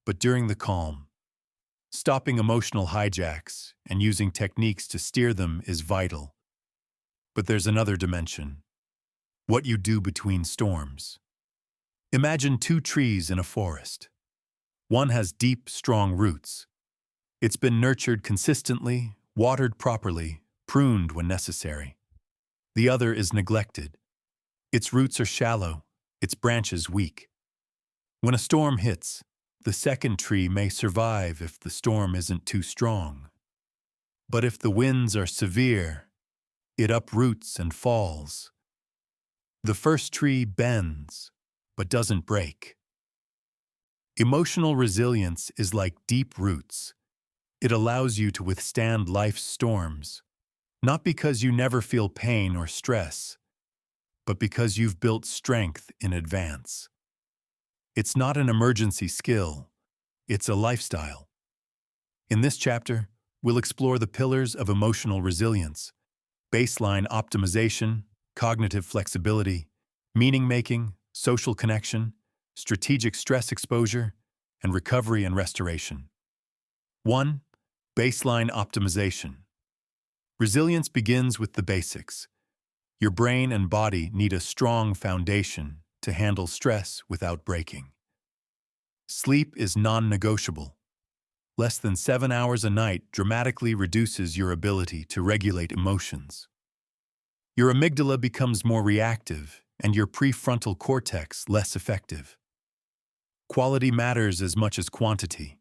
S1: but during the calm. Stopping emotional hijacks and using techniques to steer them is vital. But there's another dimension: what you do between storms. Imagine two trees in a forest. One has deep, strong roots. It's been nurtured consistently, watered properly, pruned when necessary. The other is neglected. Its roots are shallow, its branches weak. When a storm hits, the second tree may survive if the storm isn't too strong. But if the winds are severe, it uproots and falls. The first tree bends, but doesn't break. Emotional resilience is like deep roots. It allows you to withstand life's storms, not because you never feel pain or stress, but because you've built strength in advance. It's not an emergency skill, it's a lifestyle. In this chapter, we'll explore the pillars of emotional resilience: baseline optimization, cognitive flexibility, meaning-making, social connection, strategic stress exposure, and recovery and restoration. 1. Baseline optimization. Resilience begins with the basics. Your brain and body need a strong foundation to handle stress without breaking. Sleep is non-negotiable. Less than 7 hours a night dramatically reduces your ability to regulate emotions. Your amygdala becomes more reactive and your prefrontal cortex less effective. Quality matters as much as quantity.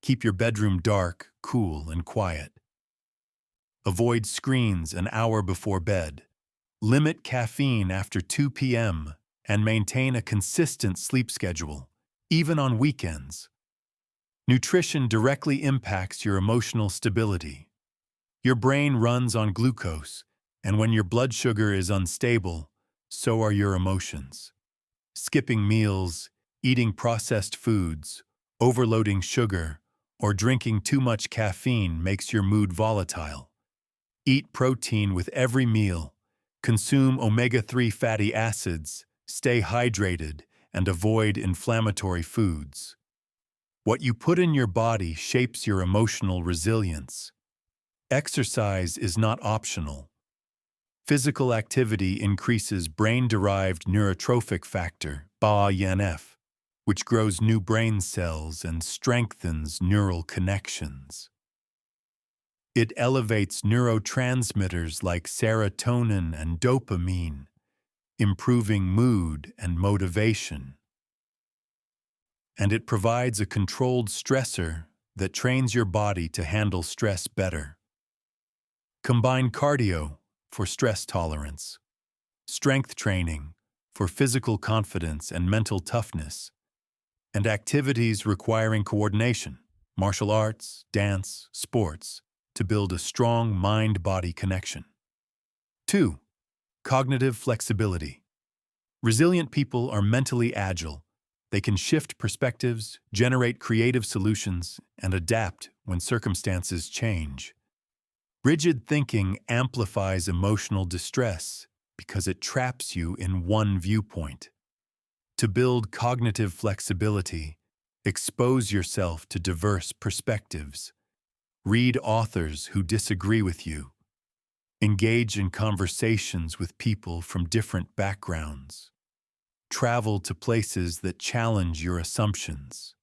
S1: Keep your bedroom dark, cool, and quiet. Avoid screens an hour before bed. Limit caffeine after 2 p.m. and maintain a consistent sleep schedule, even on weekends. Nutrition directly impacts your emotional stability. Your brain runs on glucose, and when your blood sugar is unstable, so are your emotions. Skipping meals, eating processed foods, overloading sugar, or drinking too much caffeine makes your mood volatile. Eat protein with every meal, consume omega-3 fatty acids, stay hydrated, and avoid inflammatory foods. What you put in your body shapes your emotional resilience. Exercise is not optional. Physical activity increases brain-derived neurotrophic factor, BANF, which grows new brain cells and strengthens neural connections. It elevates neurotransmitters like serotonin and dopamine, improving mood and motivation. And it provides a controlled stressor that trains your body to handle stress better. Combine cardio for stress tolerance, strength training for physical confidence and mental toughness, and activities requiring coordination, martial arts, dance, sports, to build a strong mind-body connection. 2. Cognitive flexibility. Resilient people are mentally agile. They can shift perspectives, generate creative solutions, and adapt when circumstances change. Rigid thinking amplifies emotional distress because it traps you in one viewpoint. To build cognitive flexibility, expose yourself to diverse perspectives. Read authors who disagree with you. Engage in conversations with people from different backgrounds. Travel to places that challenge your assumptions.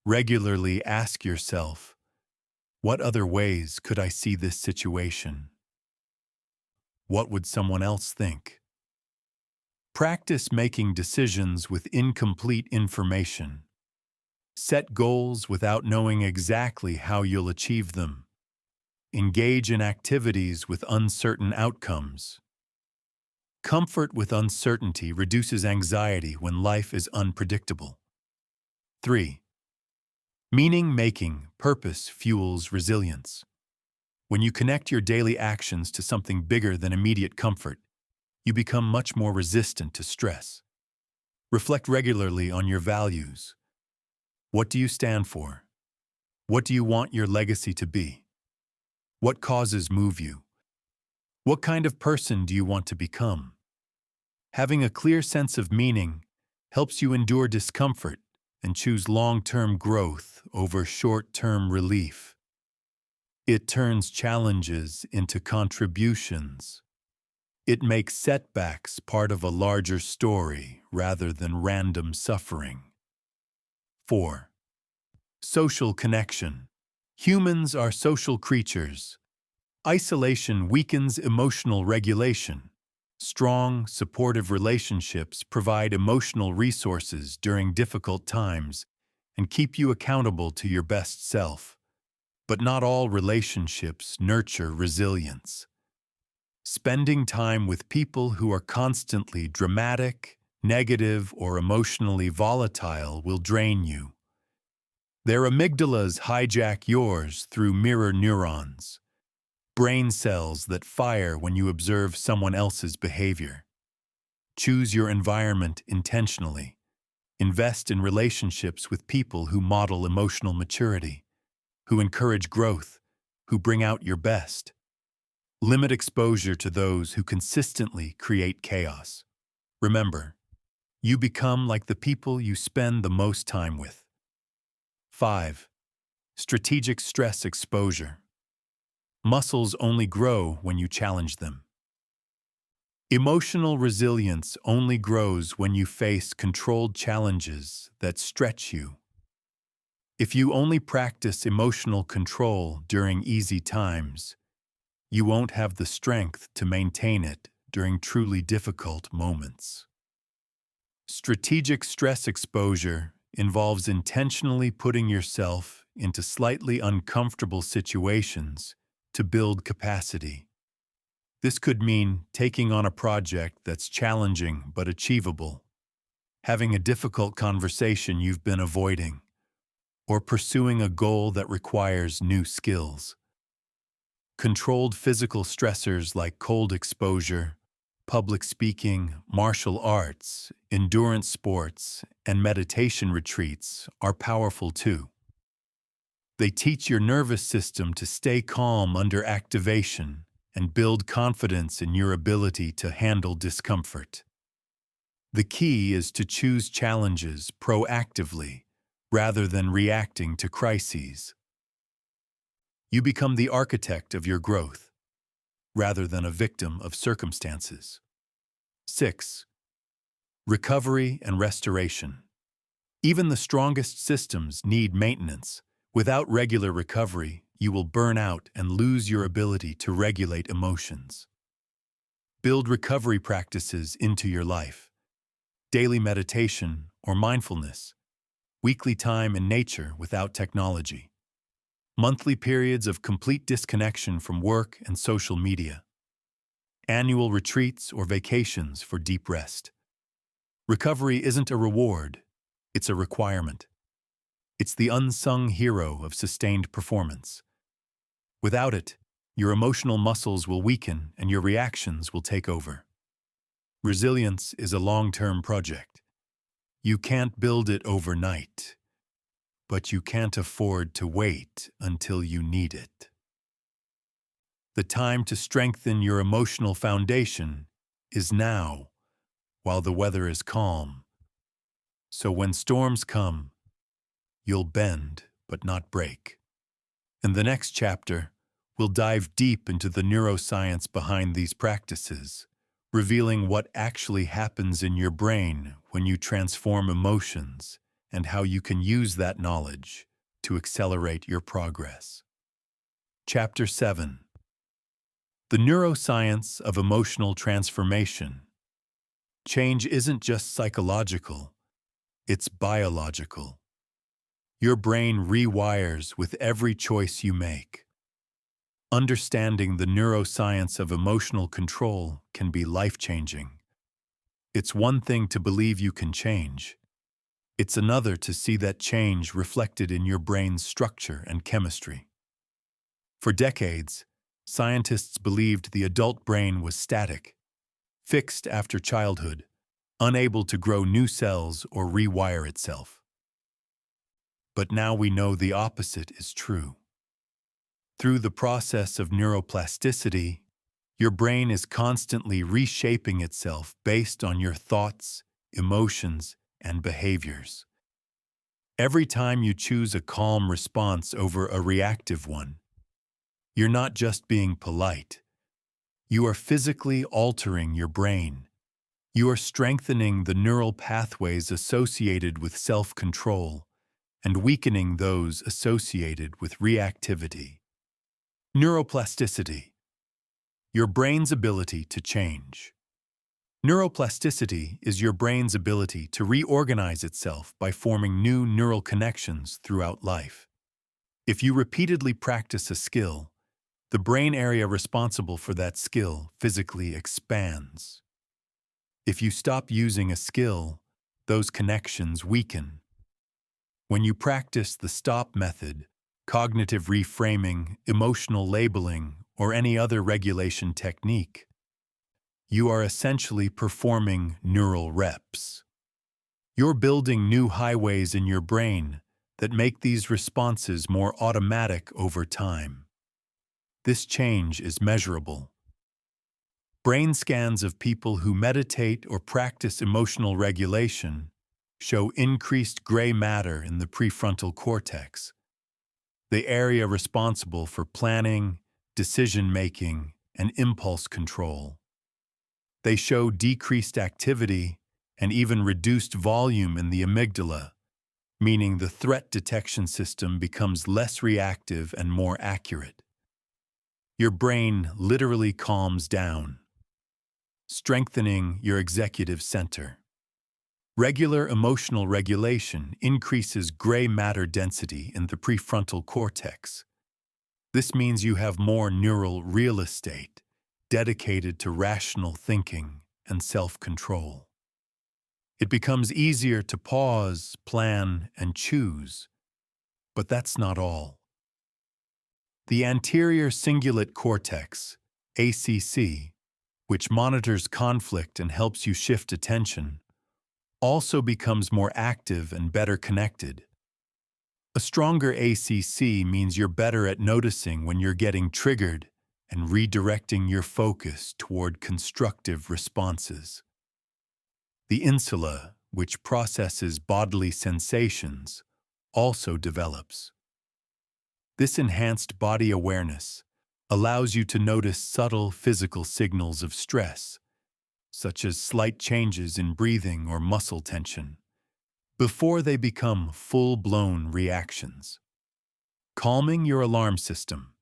S1: Regularly ask yourself, what other ways could I see this situation? What would someone else think? Practice making decisions with incomplete information. Set goals without knowing exactly how you'll achieve them. Engage in activities with uncertain outcomes. Comfort with uncertainty reduces anxiety when life is unpredictable. 3. Meaning-making purpose fuels resilience. When you connect your daily actions to something bigger than immediate comfort, you become much more resistant to stress. Reflect regularly on your values. What do you stand for? What do you want your legacy to be? What causes move you? What kind of person do you want to become? Having a clear sense of meaning helps you endure discomfort and choose long-term growth over short-term relief. It turns challenges into contributions. It makes setbacks part of a larger story rather than random suffering. 4. Social connection. Humans are social creatures. Isolation weakens emotional regulation. Strong, supportive relationships provide emotional resources during difficult times and keep you accountable to your best self. But not all relationships nurture resilience. Spending time with people who are constantly dramatic, negative, or emotionally volatile will drain you. Their amygdalas hijack yours through mirror neurons, brain cells that fire when you observe someone else's behavior. Choose your environment intentionally. Invest in relationships with people who model emotional maturity, who encourage growth, who bring out your best. Limit exposure to those who consistently create chaos. Remember, you become like the people you spend the most time with. 5. Strategic stress exposure. Muscles only grow when you challenge them. Emotional resilience only grows when you face controlled challenges that stretch you. If you only practice emotional control during easy times, you won't have the strength to maintain it during truly difficult moments. Strategic stress exposure involves intentionally putting yourself into slightly uncomfortable situations to build capacity. This could mean taking on a project that's challenging but achievable, having a difficult conversation you've been avoiding, or pursuing a goal that requires new skills. Controlled physical stressors like cold exposure, public speaking, martial arts, endurance sports, and meditation retreats are powerful too. They teach your nervous system to stay calm under activation and build confidence in your ability to handle discomfort. The key is to choose challenges proactively rather than reacting to crises. You become the architect of your growth, rather than a victim of circumstances. 6. Recovery and restoration. Even the strongest systems need maintenance. Without regular recovery, you will burn out and lose your ability to regulate emotions. Build recovery practices into your life. Daily meditation or mindfulness. Weekly time in nature without technology. Monthly periods of complete disconnection from work and social media. Annual retreats or vacations for deep rest. Recovery isn't a reward, it's a requirement. It's the unsung hero of sustained performance. Without it, your emotional muscles will weaken and your reactions will take over. Resilience is a long-term project. You can't build it overnight, but you can't afford to wait until you need it. The time to strengthen your emotional foundation is now, while the weather is calm. So when storms come, you'll bend but not break. In the next chapter, we'll dive deep into the neuroscience behind these practices, revealing what actually happens in your brain when you transform emotions and how you can use that knowledge to accelerate your progress. Chapter 7. The Neuroscience of Emotional Transformation. Change isn't just psychological, it's biological. Your brain rewires with every choice you make. Understanding the neuroscience of emotional control can be life-changing. It's one thing to believe you can change. It's another to see that change reflected in your brain's structure and chemistry. For decades, scientists believed the adult brain was static, fixed after childhood, unable to grow new cells or rewire itself. But now we know the opposite is true. Through the process of neuroplasticity, your brain is constantly reshaping itself based on your thoughts, emotions, and behaviors. Every time you choose a calm response over a reactive one, you're not just being polite. You are physically altering your brain. You are strengthening the neural pathways associated with self-control and weakening those associated with reactivity. Neuroplasticity. Your brain's ability to change. Neuroplasticity is your brain's ability to reorganize itself by forming new neural connections throughout life. If you repeatedly practice a skill, the brain area responsible for that skill physically expands. If you stop using a skill, those connections weaken. When you practice the stop method, cognitive reframing, emotional labeling, or any other regulation technique, you are essentially performing neural reps. You're building new highways in your brain that make these responses more automatic over time. This change is measurable. Brain scans of people who meditate or practice emotional regulation show increased gray matter in the prefrontal cortex, the area responsible for planning, decision-making, and impulse control. They show decreased activity and even reduced volume in the amygdala, meaning the threat detection system becomes less reactive and more accurate. Your brain literally calms down, strengthening your executive center. Regular emotional regulation increases gray matter density in the prefrontal cortex. This means you have more neural real estate dedicated to rational thinking and self-control. It becomes easier to pause, plan, and choose. But that's not all. The anterior cingulate cortex, ACC, which monitors conflict and helps you shift attention, also becomes more active and better connected. A stronger ACC means you're better at noticing when you're getting triggered and redirecting your focus toward constructive responses. The insula, which processes bodily sensations, also develops. This enhanced body awareness allows you to notice subtle physical signals of stress, such as slight changes in breathing or muscle tension, before they become full-blown reactions. Calming your alarm system.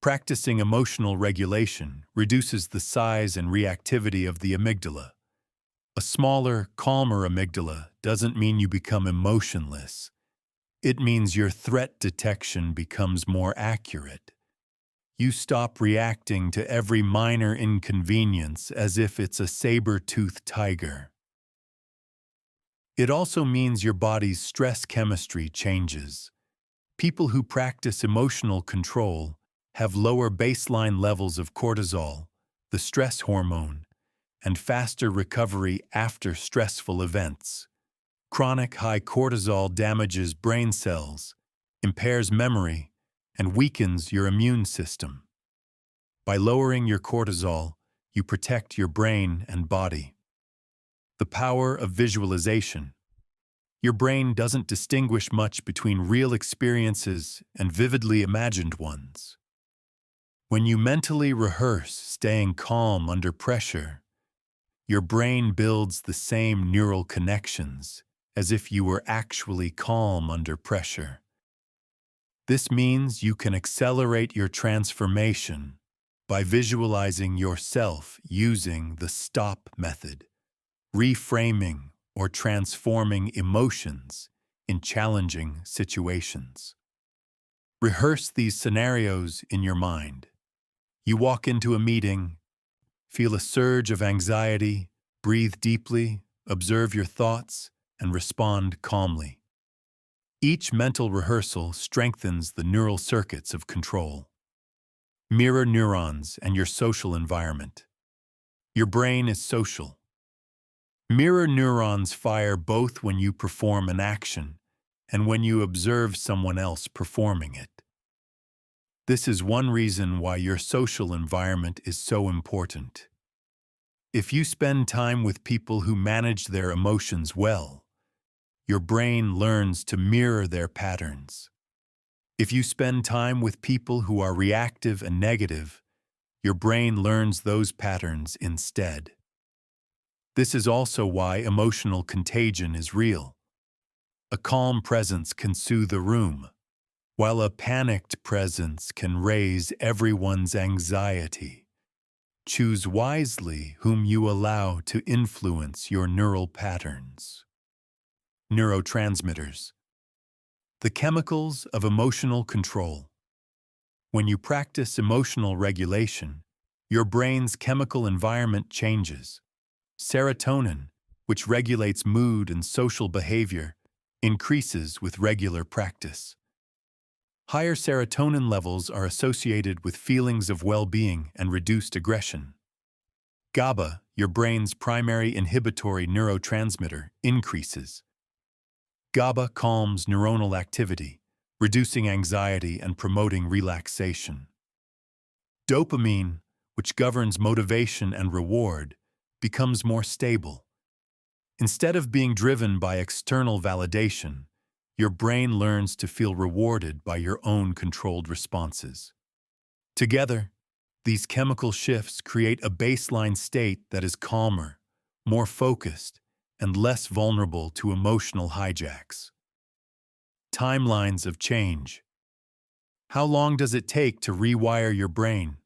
S1: Practicing emotional regulation reduces the size and reactivity of the amygdala. A smaller, calmer amygdala doesn't mean you become emotionless. It means your threat detection becomes more accurate. You stop reacting to every minor inconvenience as if it's a saber-toothed tiger. It also means your body's stress chemistry changes. People who practice emotional control have lower baseline levels of cortisol, the stress hormone, and faster recovery after stressful events. Chronic high cortisol damages brain cells, impairs memory, and weakens your immune system. By lowering your cortisol, you protect your brain and body. The power of visualization. Your brain doesn't distinguish much between real experiences and vividly imagined ones. When you mentally rehearse staying calm under pressure, your brain builds the same neural connections as if you were actually calm under pressure. This means you can accelerate your transformation by visualizing yourself using the STOP method, reframing or transforming emotions in challenging situations. Rehearse these scenarios in your mind. You walk into a meeting, feel a surge of anxiety, breathe deeply, observe your thoughts, and respond calmly. Each mental rehearsal strengthens the neural circuits of control. Mirror neurons and your social environment. Your brain is social. Mirror neurons fire both when you perform an action and when you observe someone else performing it. This is one reason why your social environment is so important. If you spend time with people who manage their emotions well, your brain learns to mirror their patterns. If you spend time with people who are reactive and negative, your brain learns those patterns instead. This is also why emotional contagion is real. A calm presence can soothe a room, while a panicked presence can raise everyone's anxiety. Choose wisely whom you allow to influence your neural patterns. Neurotransmitters. The chemicals of emotional control. When you practice emotional regulation, your brain's chemical environment changes. Serotonin, which regulates mood and social behavior, increases with regular practice. Higher serotonin levels are associated with feelings of well-being and reduced aggression. GABA, your brain's primary inhibitory neurotransmitter, increases. GABA calms neuronal activity, reducing anxiety and promoting relaxation. Dopamine, which governs motivation and reward, becomes more stable. Instead of being driven by external validation, your brain learns to feel rewarded by your own controlled responses. Together, these chemical shifts create a baseline state that is calmer, more focused, and less vulnerable to emotional hijacks. Timelines of change. How long does it take to rewire your brain?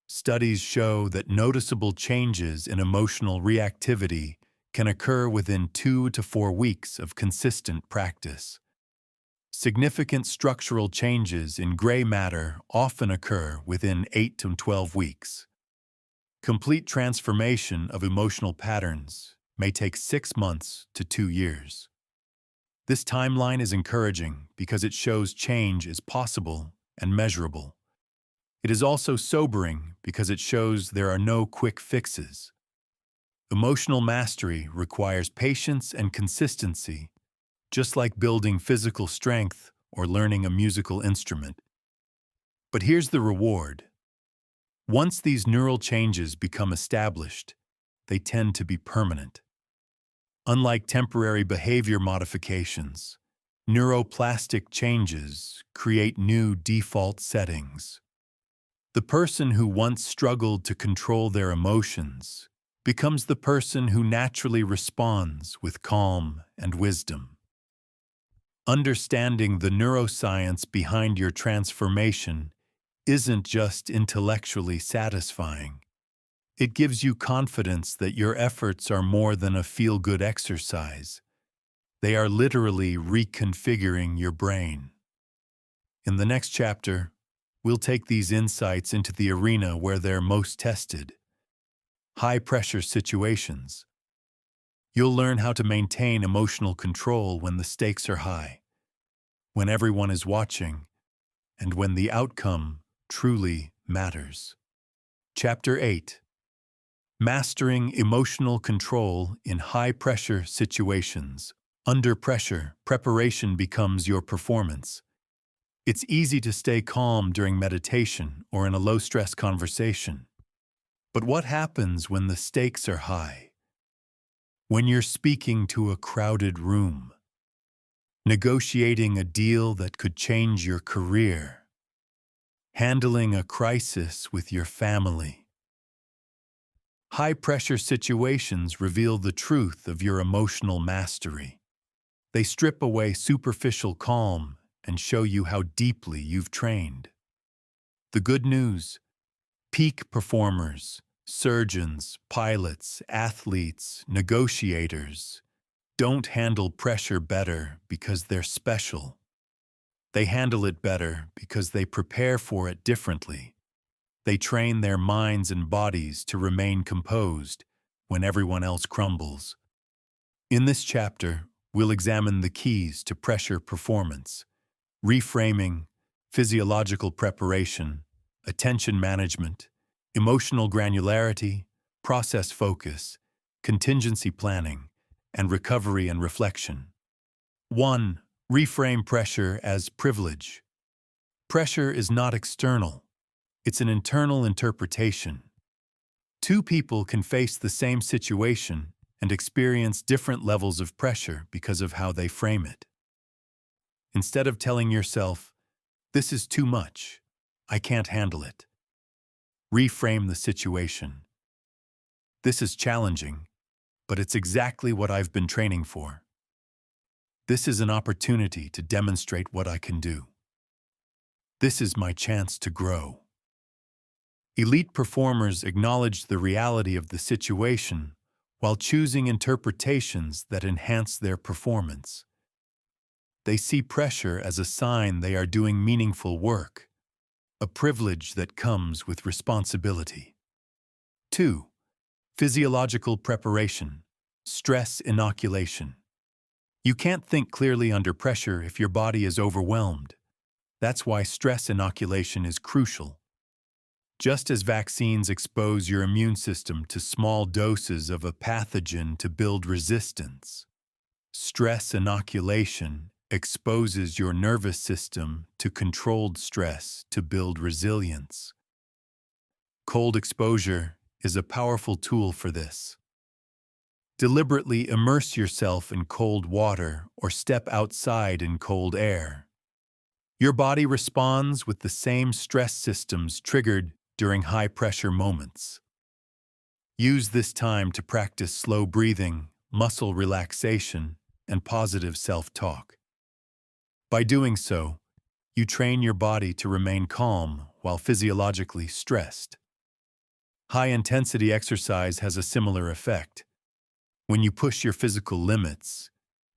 S1: Studies show that noticeable changes in emotional reactivity can occur within 2 to 4 weeks of consistent practice. Significant structural changes in gray matter often occur within 8 to 12 weeks. Complete transformation of emotional patterns may take 6 months to 2 years. This timeline is encouraging because it shows change is possible and measurable. It is also sobering because it shows there are no quick fixes. Emotional mastery requires patience and consistency, just like building physical strength or learning a musical instrument. But here's the reward. Once these neural changes become established, they tend to be permanent. Unlike temporary behavior modifications, neuroplastic changes create new default settings. The person who once struggled to control their emotions becomes the person who naturally responds with calm and wisdom. Understanding the neuroscience behind your transformation isn't just intellectually satisfying. It gives you confidence that your efforts are more than a feel-good exercise. They are literally reconfiguring your brain. In the next chapter, we'll take these insights into the arena where they're most tested: high-pressure situations. You'll learn how to maintain emotional control when the stakes are high, when everyone is watching, and when the outcome truly matters. Chapter 8. Mastering Emotional Control in High-Pressure Situations. Under pressure, preparation becomes your performance. It's easy to stay calm during meditation or in a low-stress conversation. But what happens when the stakes are high? When you're speaking to a crowded room, negotiating a deal that could change your career, handling a crisis with your family. High-pressure situations reveal the truth of your emotional mastery. They strip away superficial calm and show you how deeply you've trained. The good news: peak performers, surgeons, pilots, athletes, negotiators don't handle pressure better because they're special. They handle it better because they prepare for it differently. They train their minds and bodies to remain composed when everyone else crumbles. In this chapter, we'll examine the keys to pressure performance: reframing, physiological preparation, attention management, emotional granularity, process focus, contingency planning, and recovery and reflection. 1. Reframe pressure as privilege. Pressure is not external. It's an internal interpretation. Two people can face the same situation and experience different levels of pressure because of how they frame it. Instead of telling yourself, "This is too much, I can't handle it," reframe the situation. "This is challenging, but it's exactly what I've been training for. This is an opportunity to demonstrate what I can do. This is my chance to grow." Elite performers acknowledge the reality of the situation while choosing interpretations that enhance their performance. They see pressure as a sign they are doing meaningful work, a privilege that comes with responsibility. 2. Physiological preparation, stress inoculation. You can't think clearly under pressure if your body is overwhelmed. That's why stress inoculation is crucial. Just as vaccines expose your immune system to small doses of a pathogen to build resistance, stress inoculation exposes your nervous system to controlled stress to build resilience. Cold exposure is a powerful tool for this. Deliberately immerse yourself in cold water or step outside in cold air. Your body responds with the same stress systems triggered during high-pressure moments. Use this time to practice slow breathing, muscle relaxation, and positive self-talk. By doing so, you train your body to remain calm while physiologically stressed. High-intensity exercise has a similar effect. When you push your physical limits,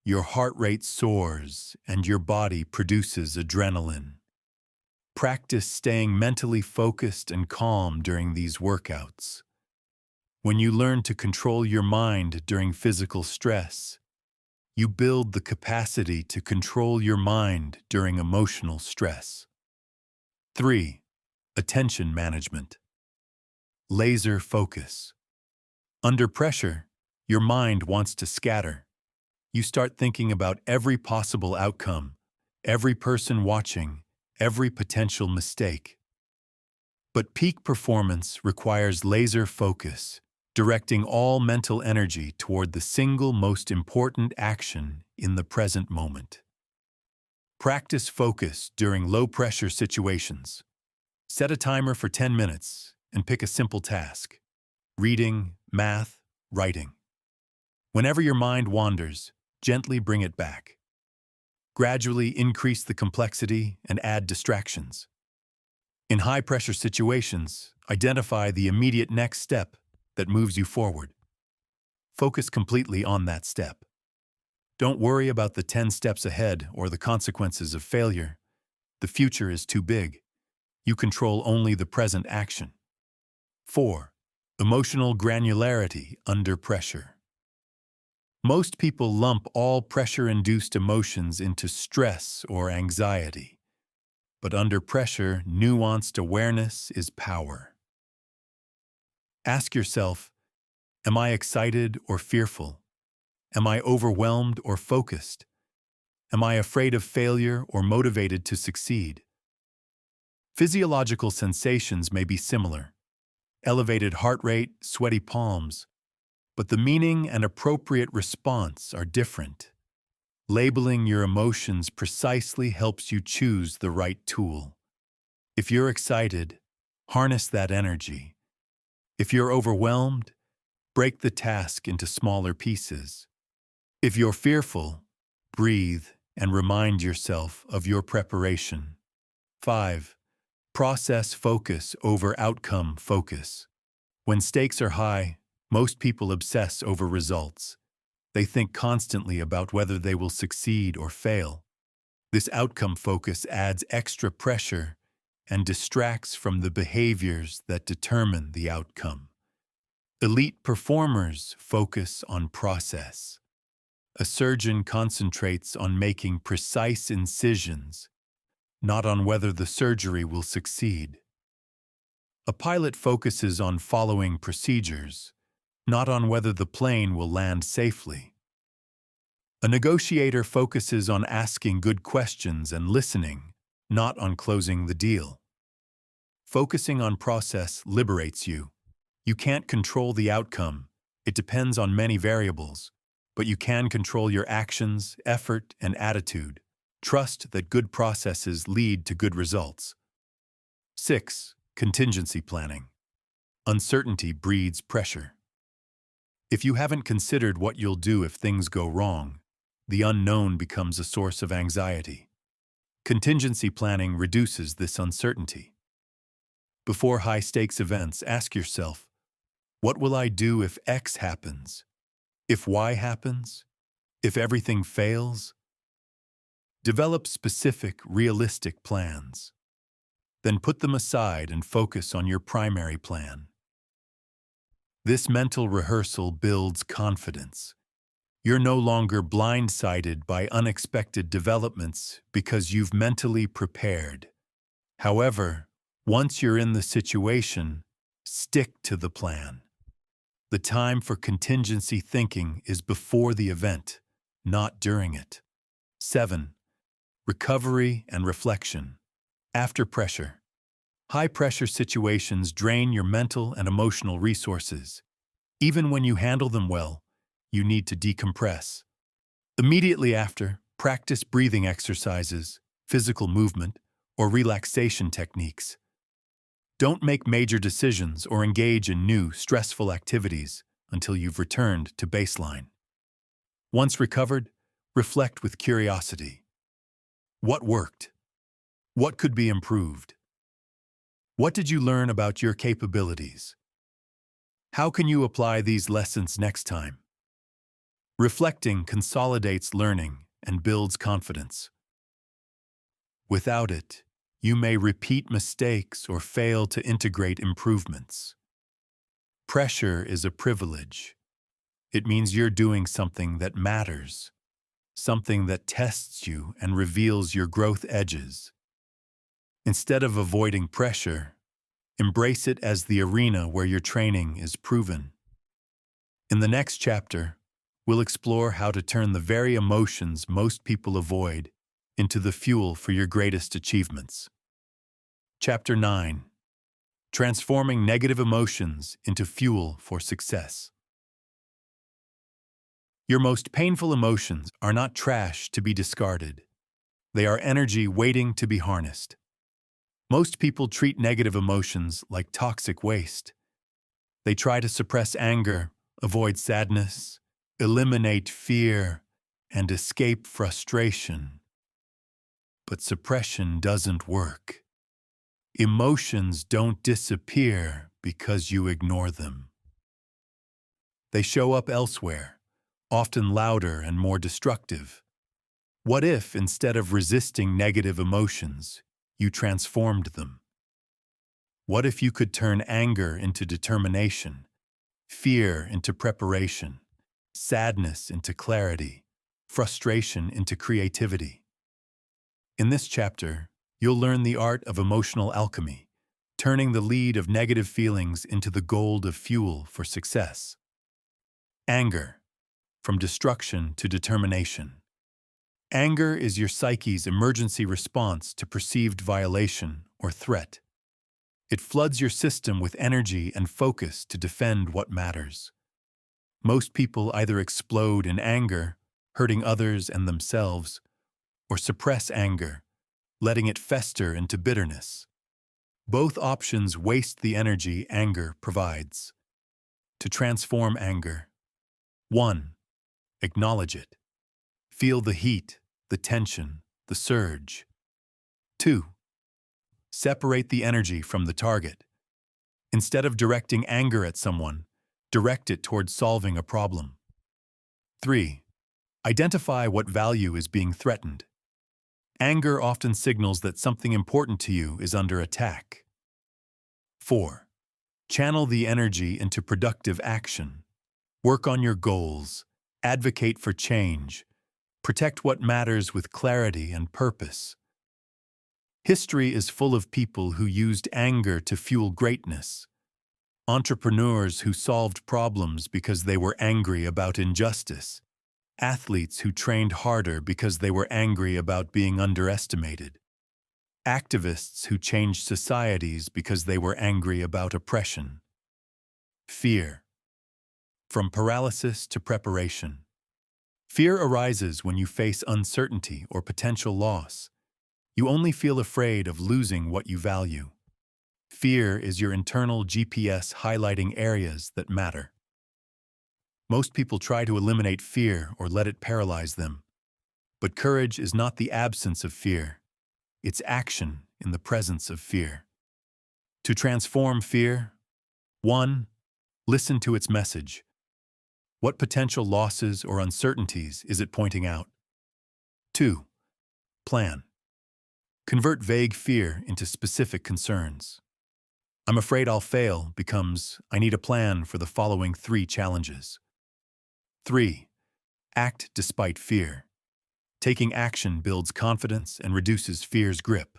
S1: your heart rate soars and your body produces adrenaline. Practice staying mentally focused and calm during these workouts. When you learn to control your mind during physical stress, you build the capacity to control your mind during emotional stress. 3. Attention management. Laser focus. Under pressure, your mind wants to scatter. You start thinking about every possible outcome, every person watching, every potential mistake. But peak performance requires laser focus, directing all mental energy toward the single most important action in the present moment. Practice focus during low-pressure situations. Set a timer for 10 minutes and pick a simple task: reading, math, writing. Whenever your mind wanders, gently bring it back. Gradually increase the complexity and add distractions. In high-pressure situations, identify the immediate next step that moves you forward. Focus completely on that step. Don't worry about the 10 steps ahead or the consequences of failure. The future is too big. You control only the present action. 4. Emotional granularity under pressure. Most people lump all pressure-induced emotions into stress or anxiety. But under pressure, nuanced awareness is power. Ask yourself, am I excited or fearful? Am I overwhelmed or focused? Am I afraid of failure or motivated to succeed? Physiological sensations may be similar. Elevated heart rate, sweaty palms. But the meaning and appropriate response are different. Labeling your emotions precisely helps you choose the right tool. If you're excited, harness that energy. If you're overwhelmed, break the task into smaller pieces. If you're fearful, breathe and remind yourself of your preparation. 5. Process focus over outcome focus. When stakes are high, most people obsess over results. They think constantly about whether they will succeed or fail. This outcome focus adds extra pressure and distracts from the behaviors that determine the outcome. Elite performers focus on process. A surgeon concentrates on making precise incisions, not on whether the surgery will succeed. A pilot focuses on following procedures, not on whether the plane will land safely. A negotiator focuses on asking good questions and listening, not on closing the deal. Focusing on process liberates you. You can't control the outcome. It depends on many variables, but you can control your actions, effort, and attitude. Trust that good processes lead to good results. 6. Contingency planning. Uncertainty breeds pressure. If you haven't considered what you'll do if things go wrong, the unknown becomes a source of anxiety. Contingency planning reduces this uncertainty. Before high-stakes events, ask yourself, what will I do if X happens? If Y happens? If everything fails? Develop specific, realistic plans. Then put them aside and focus on your primary plan. This mental rehearsal builds confidence. You're no longer blindsided by unexpected developments because you've mentally prepared. However, once you're in the situation, stick to the plan. The time for contingency thinking is before the event, not during it. 7. Recovery and reflection. After pressure. High-pressure situations drain your mental and emotional resources. Even when you handle them well, you need to decompress. Immediately after, practice breathing exercises, physical movement, or relaxation techniques. Don't make major decisions or engage in new, stressful activities until you've returned to baseline. Once recovered, reflect with curiosity. What worked? What could be improved? What did you learn about your capabilities? How can you apply these lessons next time? Reflecting consolidates learning and builds confidence. Without it, you may repeat mistakes or fail to integrate improvements. Pressure is a privilege. It means you're doing something that matters, something that tests you and reveals your growth edges. Instead of avoiding pressure, embrace it as the arena where your training is proven. In the next chapter, we'll explore how to turn the very emotions most people avoid into the fuel for your greatest achievements. Chapter 9. Transforming negative emotions into fuel for success. Your most painful emotions are not trash to be discarded. They are energy waiting to be harnessed. Most people treat negative emotions like toxic waste. They try to suppress anger, avoid sadness, eliminate fear, and escape frustration. But suppression doesn't work. Emotions don't disappear because you ignore them. They show up elsewhere, often louder and more destructive. What if, instead of resisting negative emotions, you transformed them? What if you could turn anger into determination, fear into preparation, sadness into clarity, frustration into creativity? In this chapter, you'll learn the art of emotional alchemy, turning the lead of negative feelings into the gold of fuel for success. Anger, from destruction to determination. Anger is your psyche's emergency response to perceived violation or threat. It floods your system with energy and focus to defend what matters. Most people either explode in anger, hurting others and themselves, or suppress anger, letting it fester into bitterness. Both options waste the energy anger provides. To transform anger: 1. Acknowledge it. Feel the heat, the tension, the surge. 2. Separate the energy from the target. Instead of directing anger at someone, direct it towards solving a problem. 3. Identify what value is being threatened. Anger often signals that something important to you is under attack. 4. Channel the energy into productive action. Work on your goals, advocate for change, protect what matters with clarity and purpose. History is full of people who used anger to fuel greatness. Entrepreneurs who solved problems because they were angry about injustice. Athletes who trained harder because they were angry about being underestimated. Activists who changed societies because they were angry about oppression. Fear. From paralysis to preparation. Fear arises when you face uncertainty or potential loss. You only feel afraid of losing what you value. Fear is your internal GPS highlighting areas that matter. Most people try to eliminate fear or let it paralyze them. But courage is not the absence of fear. It's action in the presence of fear. To transform fear: 1. Listen to its message. What potential losses or uncertainties is it pointing out? 2. Plan. Convert vague fear into specific concerns. I'm afraid I'll fail becomes, I need a plan for the following 3 challenges. 3. Act despite fear. Taking action builds confidence and reduces fear's grip.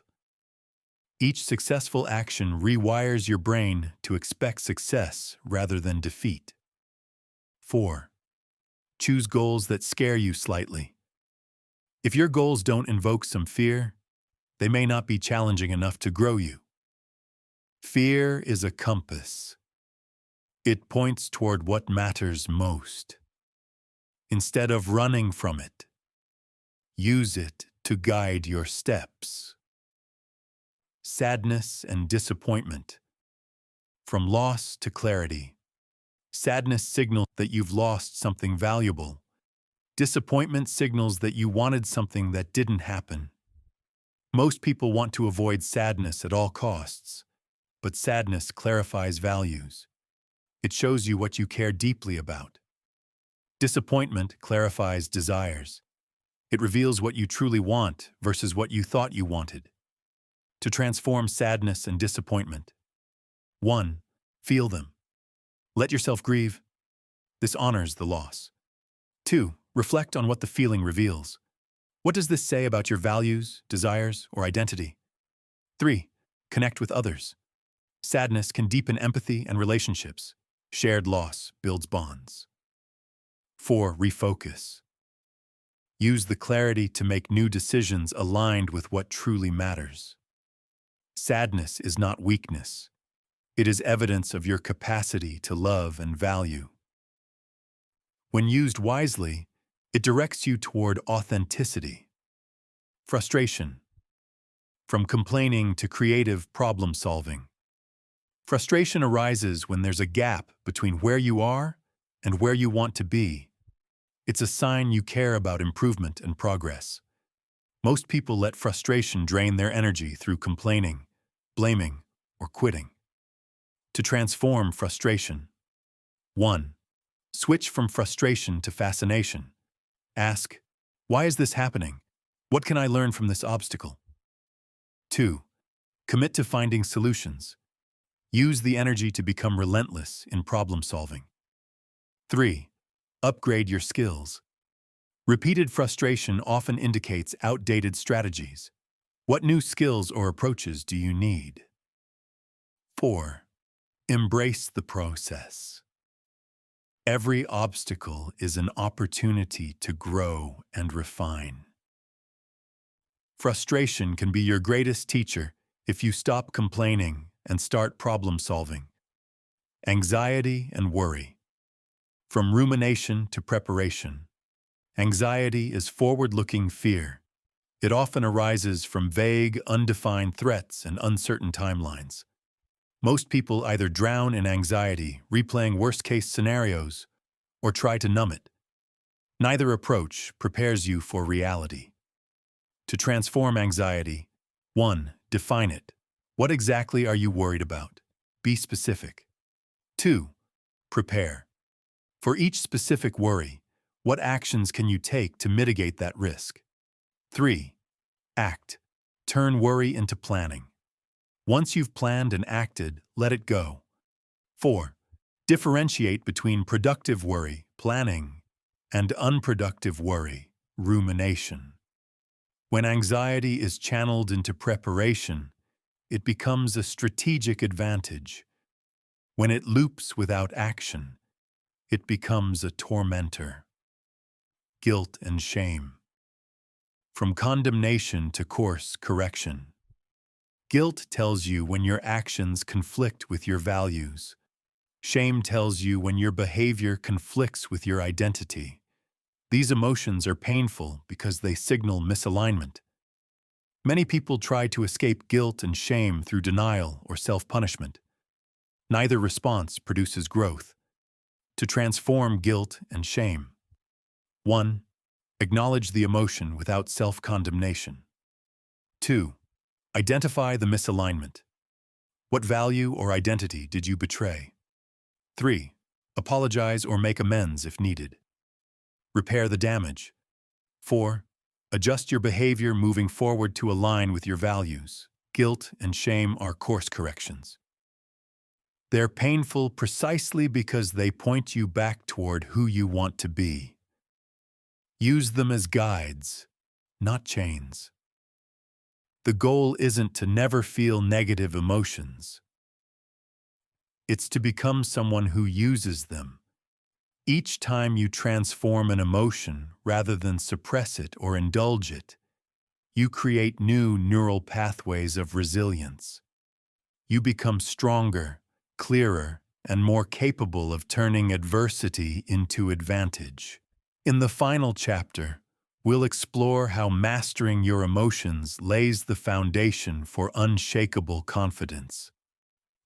S1: Each successful action rewires your brain to expect success rather than defeat. 4. Choose goals that scare you slightly. If your goals don't invoke some fear, they may not be challenging enough to grow you. Fear is a compass. It points toward what matters most. Instead of running from it, use it to guide your steps. Sadness and disappointment. From loss to clarity. Sadness signals that you've lost something valuable. Disappointment signals that you wanted something that didn't happen. Most people want to avoid sadness at all costs, but sadness clarifies values. It shows you what you care deeply about. Disappointment clarifies desires. It reveals what you truly want versus what you thought you wanted. To transform sadness and disappointment: 1. Feel them. Let yourself grieve. This honors the loss. 2. Reflect on what the feeling reveals. What does this say about your values, desires, or identity? 3. Connect with others. Sadness can deepen empathy and relationships. Shared loss builds bonds. 4. Refocus. Use the clarity to make new decisions aligned with what truly matters. Sadness is not weakness. It is evidence of your capacity to love and value. When used wisely, it directs you toward authenticity. Frustration. From complaining to creative problem-solving. Frustration arises when there's a gap between where you are and where you want to be. It's a sign you care about improvement and progress. Most people let frustration drain their energy through complaining, blaming, or quitting. To transform frustration. 1. Switch from frustration to fascination. Ask, why is this happening? What can I learn from this obstacle? 2. Commit to finding solutions. Use the energy to become relentless in problem solving. 3. Upgrade your skills. Repeated frustration often indicates outdated strategies. What new skills or approaches do you need? 4. Embrace the process. Every obstacle is an opportunity to grow and refine. Frustration can be your greatest teacher if you stop complaining and start problem solving. Anxiety and worry. From rumination to preparation. Anxiety is forward-looking fear. It often arises from vague, undefined threats and uncertain timelines. Most people either drown in anxiety, replaying worst-case scenarios, or try to numb it. Neither approach prepares you for reality. To transform anxiety, 1. Define it. What exactly are you worried about? Be specific. 2. Prepare. For each specific worry, what actions can you take to mitigate that risk? 3. Act. Turn worry into planning. Once you've planned and acted, let it go. 4. Differentiate between productive worry, planning, and unproductive worry, rumination. When anxiety is channeled into preparation, it becomes a strategic advantage. When it loops without action, it becomes a tormentor. Guilt and shame. From condemnation to course correction. Guilt tells you when your actions conflict with your values. Shame tells you when your behavior conflicts with your identity. These emotions are painful because they signal misalignment. Many people try to escape guilt and shame through denial or self-punishment. Neither response produces growth. To transform guilt and shame. 1. Acknowledge the emotion without self-condemnation. 2. Identify the misalignment. What value or identity did you betray? 3. Apologize or make amends if needed. Repair the damage. 4. Adjust your behavior moving forward to align with your values. Guilt and shame are course corrections. They're painful precisely because they point you back toward who you want to be. Use them as guides, not chains. The goal isn't to never feel negative emotions. It's to become someone who uses them. Each time you transform an emotion rather than suppress it or indulge it, you create new neural pathways of resilience. You become stronger, clearer, and more capable of turning adversity into advantage. In the final chapter, we'll explore how mastering your emotions lays the foundation for unshakable confidence.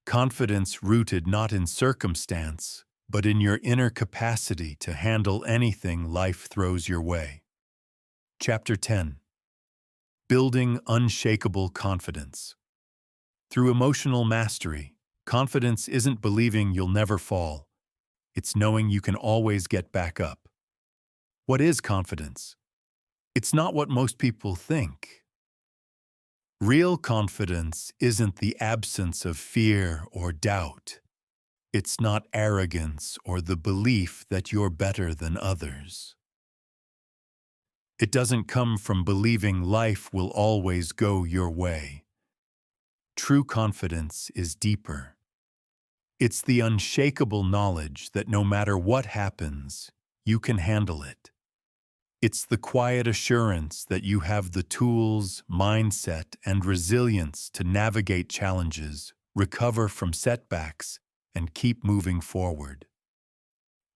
S1: Confidence rooted not in circumstance, but in your inner capacity to handle anything life throws your way. Chapter 10. Building Unshakable Confidence. Through emotional mastery, confidence isn't believing you'll never fall. It's knowing you can always get back up. What is confidence? It's not what most people think. Real confidence isn't the absence of fear or doubt. It's not arrogance or the belief that you're better than others. It doesn't come from believing life will always go your way. True confidence is deeper. It's the unshakable knowledge that no matter what happens, you can handle it. It's the quiet assurance that you have the tools, mindset, and resilience to navigate challenges, recover from setbacks, and keep moving forward.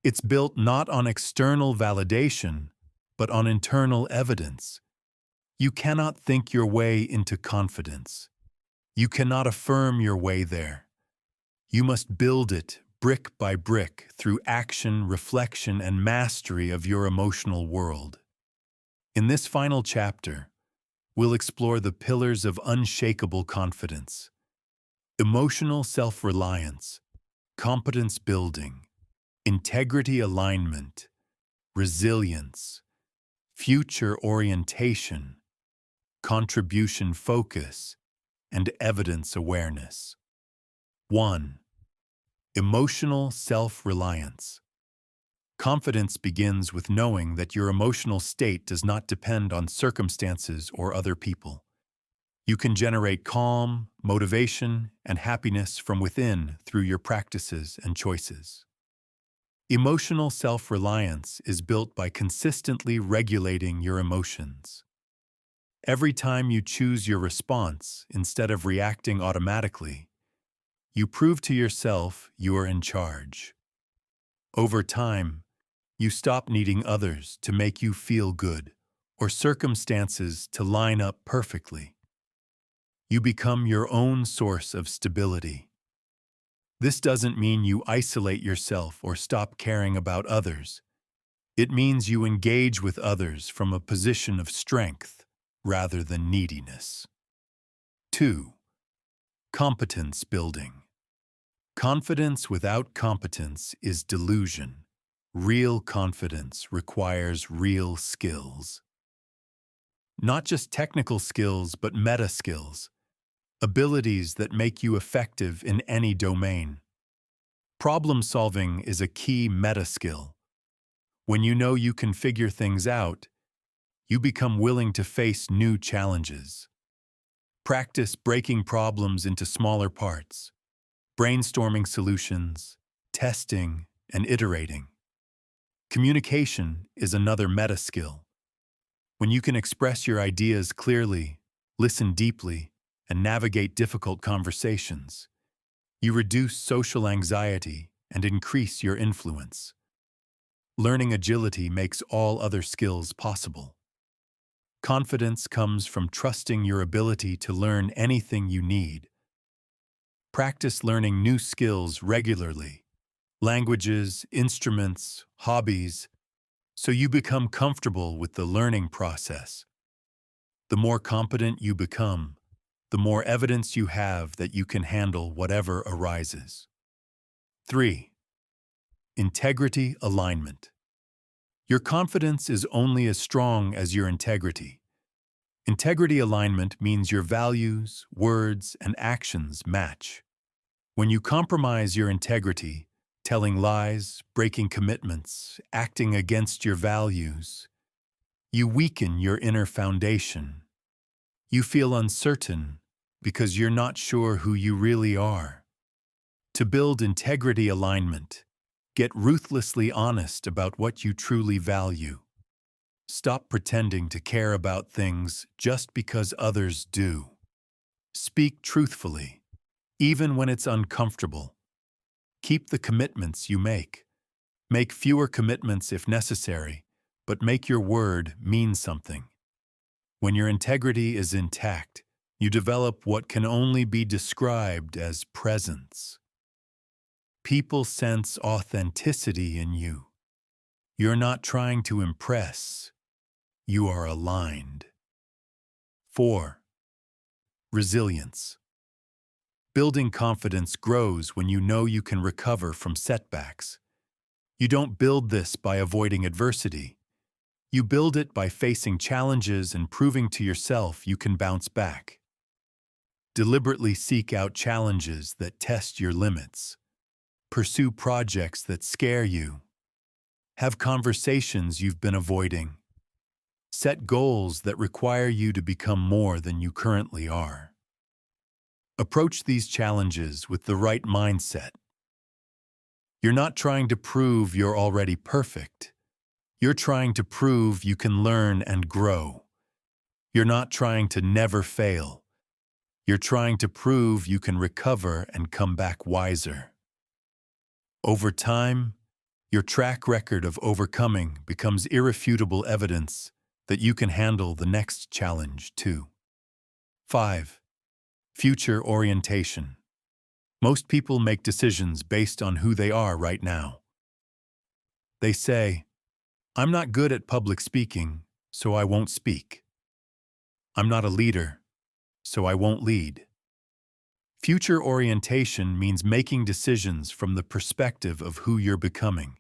S1: It's built not on external validation, but on internal evidence. You cannot think your way into confidence. You cannot affirm your way there. You must build it brick by brick through action, reflection, and mastery of your emotional world. In this final chapter, we'll explore the pillars of unshakable confidence, emotional self-reliance, competence building, integrity alignment, resilience, future orientation, contribution focus, and evidence awareness. 1. Emotional self-reliance. Confidence begins with knowing that your emotional state does not depend on circumstances or other people. You can generate calm, motivation, and happiness from within through your practices and choices. Emotional self-reliance is built by consistently regulating your emotions. Every time you choose your response instead of reacting automatically, you prove to yourself you are in charge. Over time, you stop needing others to make you feel good or circumstances to line up perfectly. You become your own source of stability. This doesn't mean you isolate yourself or stop caring about others. It means you engage with others from a position of strength rather than neediness. 2. Competence building. Confidence without competence is delusion. Real confidence requires real skills. Not just technical skills, but meta skills. Abilities that make you effective in any domain. Problem solving is a key meta skill. When you know you can figure things out, you become willing to face new challenges. Practice breaking problems into smaller parts, brainstorming solutions, testing, and iterating. Communication is another meta skill. When you can express your ideas clearly, listen deeply, and navigate difficult conversations, you reduce social anxiety and increase your influence. Learning agility makes all other skills possible. Confidence comes from trusting your ability to learn anything you need. Practice learning new skills regularly, languages, instruments, hobbies, so you become comfortable with the learning process. The more competent you become, the more evidence you have that you can handle whatever arises. 3. Integrity alignment. Your confidence is only as strong as your integrity. Integrity alignment means your values, words, and actions match. When you compromise your integrity, telling lies, breaking commitments, acting against your values, you weaken your inner foundation. You feel uncertain because you're not sure who you really are. To build integrity alignment, get ruthlessly honest about what you truly value. Stop pretending to care about things just because others do. Speak truthfully, even when it's uncomfortable. Keep the commitments you make. Make fewer commitments if necessary, but make your word mean something. When your integrity is intact, you develop what can only be described as presence. People sense authenticity in you. You're not trying to impress. You are aligned. 4. Resilience. Building confidence grows when you know you can recover from setbacks. You don't build this by avoiding adversity. You build it by facing challenges and proving to yourself you can bounce back. Deliberately seek out challenges that test your limits. Pursue projects that scare you. Have conversations you've been avoiding. Set goals that require you to become more than you currently are. Approach these challenges with the right mindset. You're not trying to prove you're already perfect. You're trying to prove you can learn and grow. You're not trying to never fail. You're trying to prove you can recover and come back wiser. Over time, your track record of overcoming becomes irrefutable evidence that you can handle the next challenge too. 5. Future orientation. Most people make decisions based on who they are right now. They say, "I'm not good at public speaking, so I won't speak." I'm not a leader, so I won't lead. Future orientation means making decisions from the perspective of who you're becoming.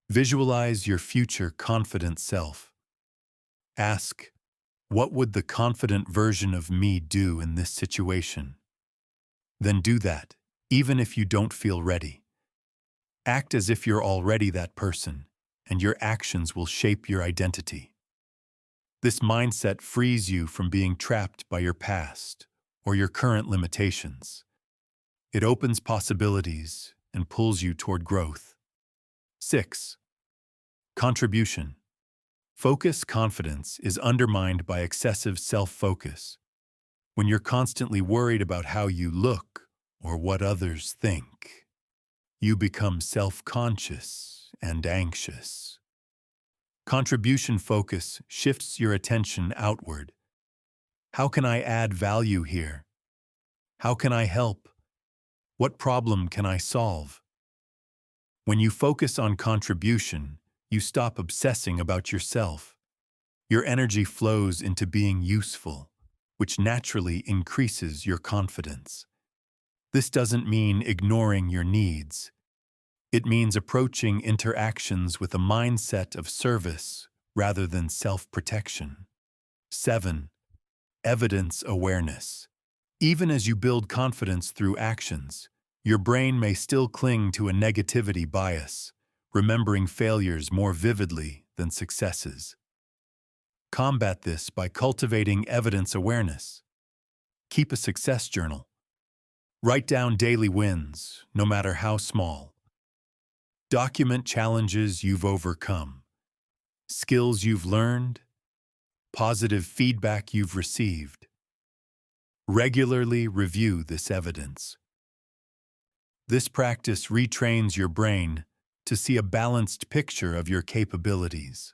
S1: Visualize your future confident self. Ask, what would the confident version of me do in this situation? Then do that, even if you don't feel ready. Act as if you're already that person, and your actions will shape your identity. This mindset frees you from being trapped by your past or your current limitations. It opens possibilities and pulls you toward growth. 6. Contribution. Focus confidence is undermined by excessive self-focus. When you're constantly worried about how you look or what others think, you become self-conscious and anxious. Contribution focus shifts your attention outward. How can I add value here? How can I help? What problem can I solve? When you focus on contribution, you stop obsessing about yourself. Your energy flows into being useful, which naturally increases your confidence. This doesn't mean ignoring your needs. It means approaching interactions with a mindset of service rather than self-protection. 7. Evidence awareness. Even as you build confidence through actions, your brain may still cling to a negativity bias, remembering failures more vividly than successes. Combat this by cultivating evidence awareness. Keep a success journal. Write down daily wins, no matter how small. Document challenges you've overcome, skills you've learned, positive feedback you've received. Regularly review this evidence. This practice retrains your brain to see a balanced picture of your capabilities.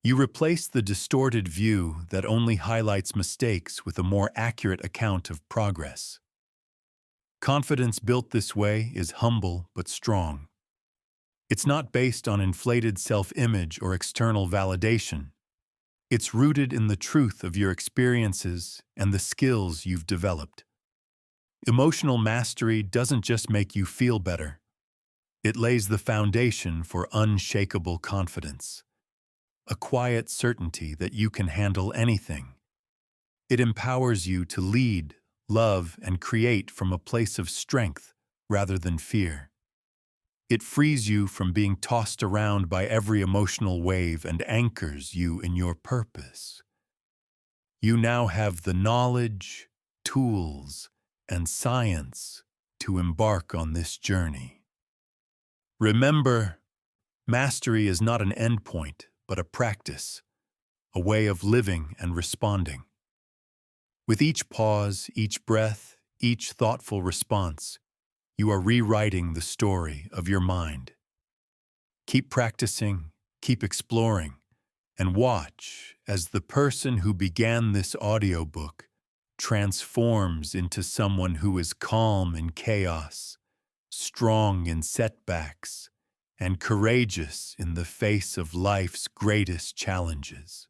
S1: You replace the distorted view that only highlights mistakes with a more accurate account of progress. Confidence built this way is humble but strong. It's not based on inflated self-image or external validation. It's rooted in the truth of your experiences and the skills you've developed. Emotional mastery doesn't just make you feel better. It lays the foundation for unshakable confidence, a quiet certainty that you can handle anything. It empowers you to lead, love, and create from a place of strength rather than fear. It frees you from being tossed around by every emotional wave and anchors you in your purpose. You now have the knowledge, tools, and science to embark on this journey. Remember, mastery is not an endpoint, but a practice, a way of living and responding. With each pause, each breath, each thoughtful response, you are rewriting the story of your mind. Keep practicing, keep exploring, and watch as the person who began this audiobook transforms into someone who is calm in chaos, strong in setbacks, and courageous in the face of life's greatest challenges.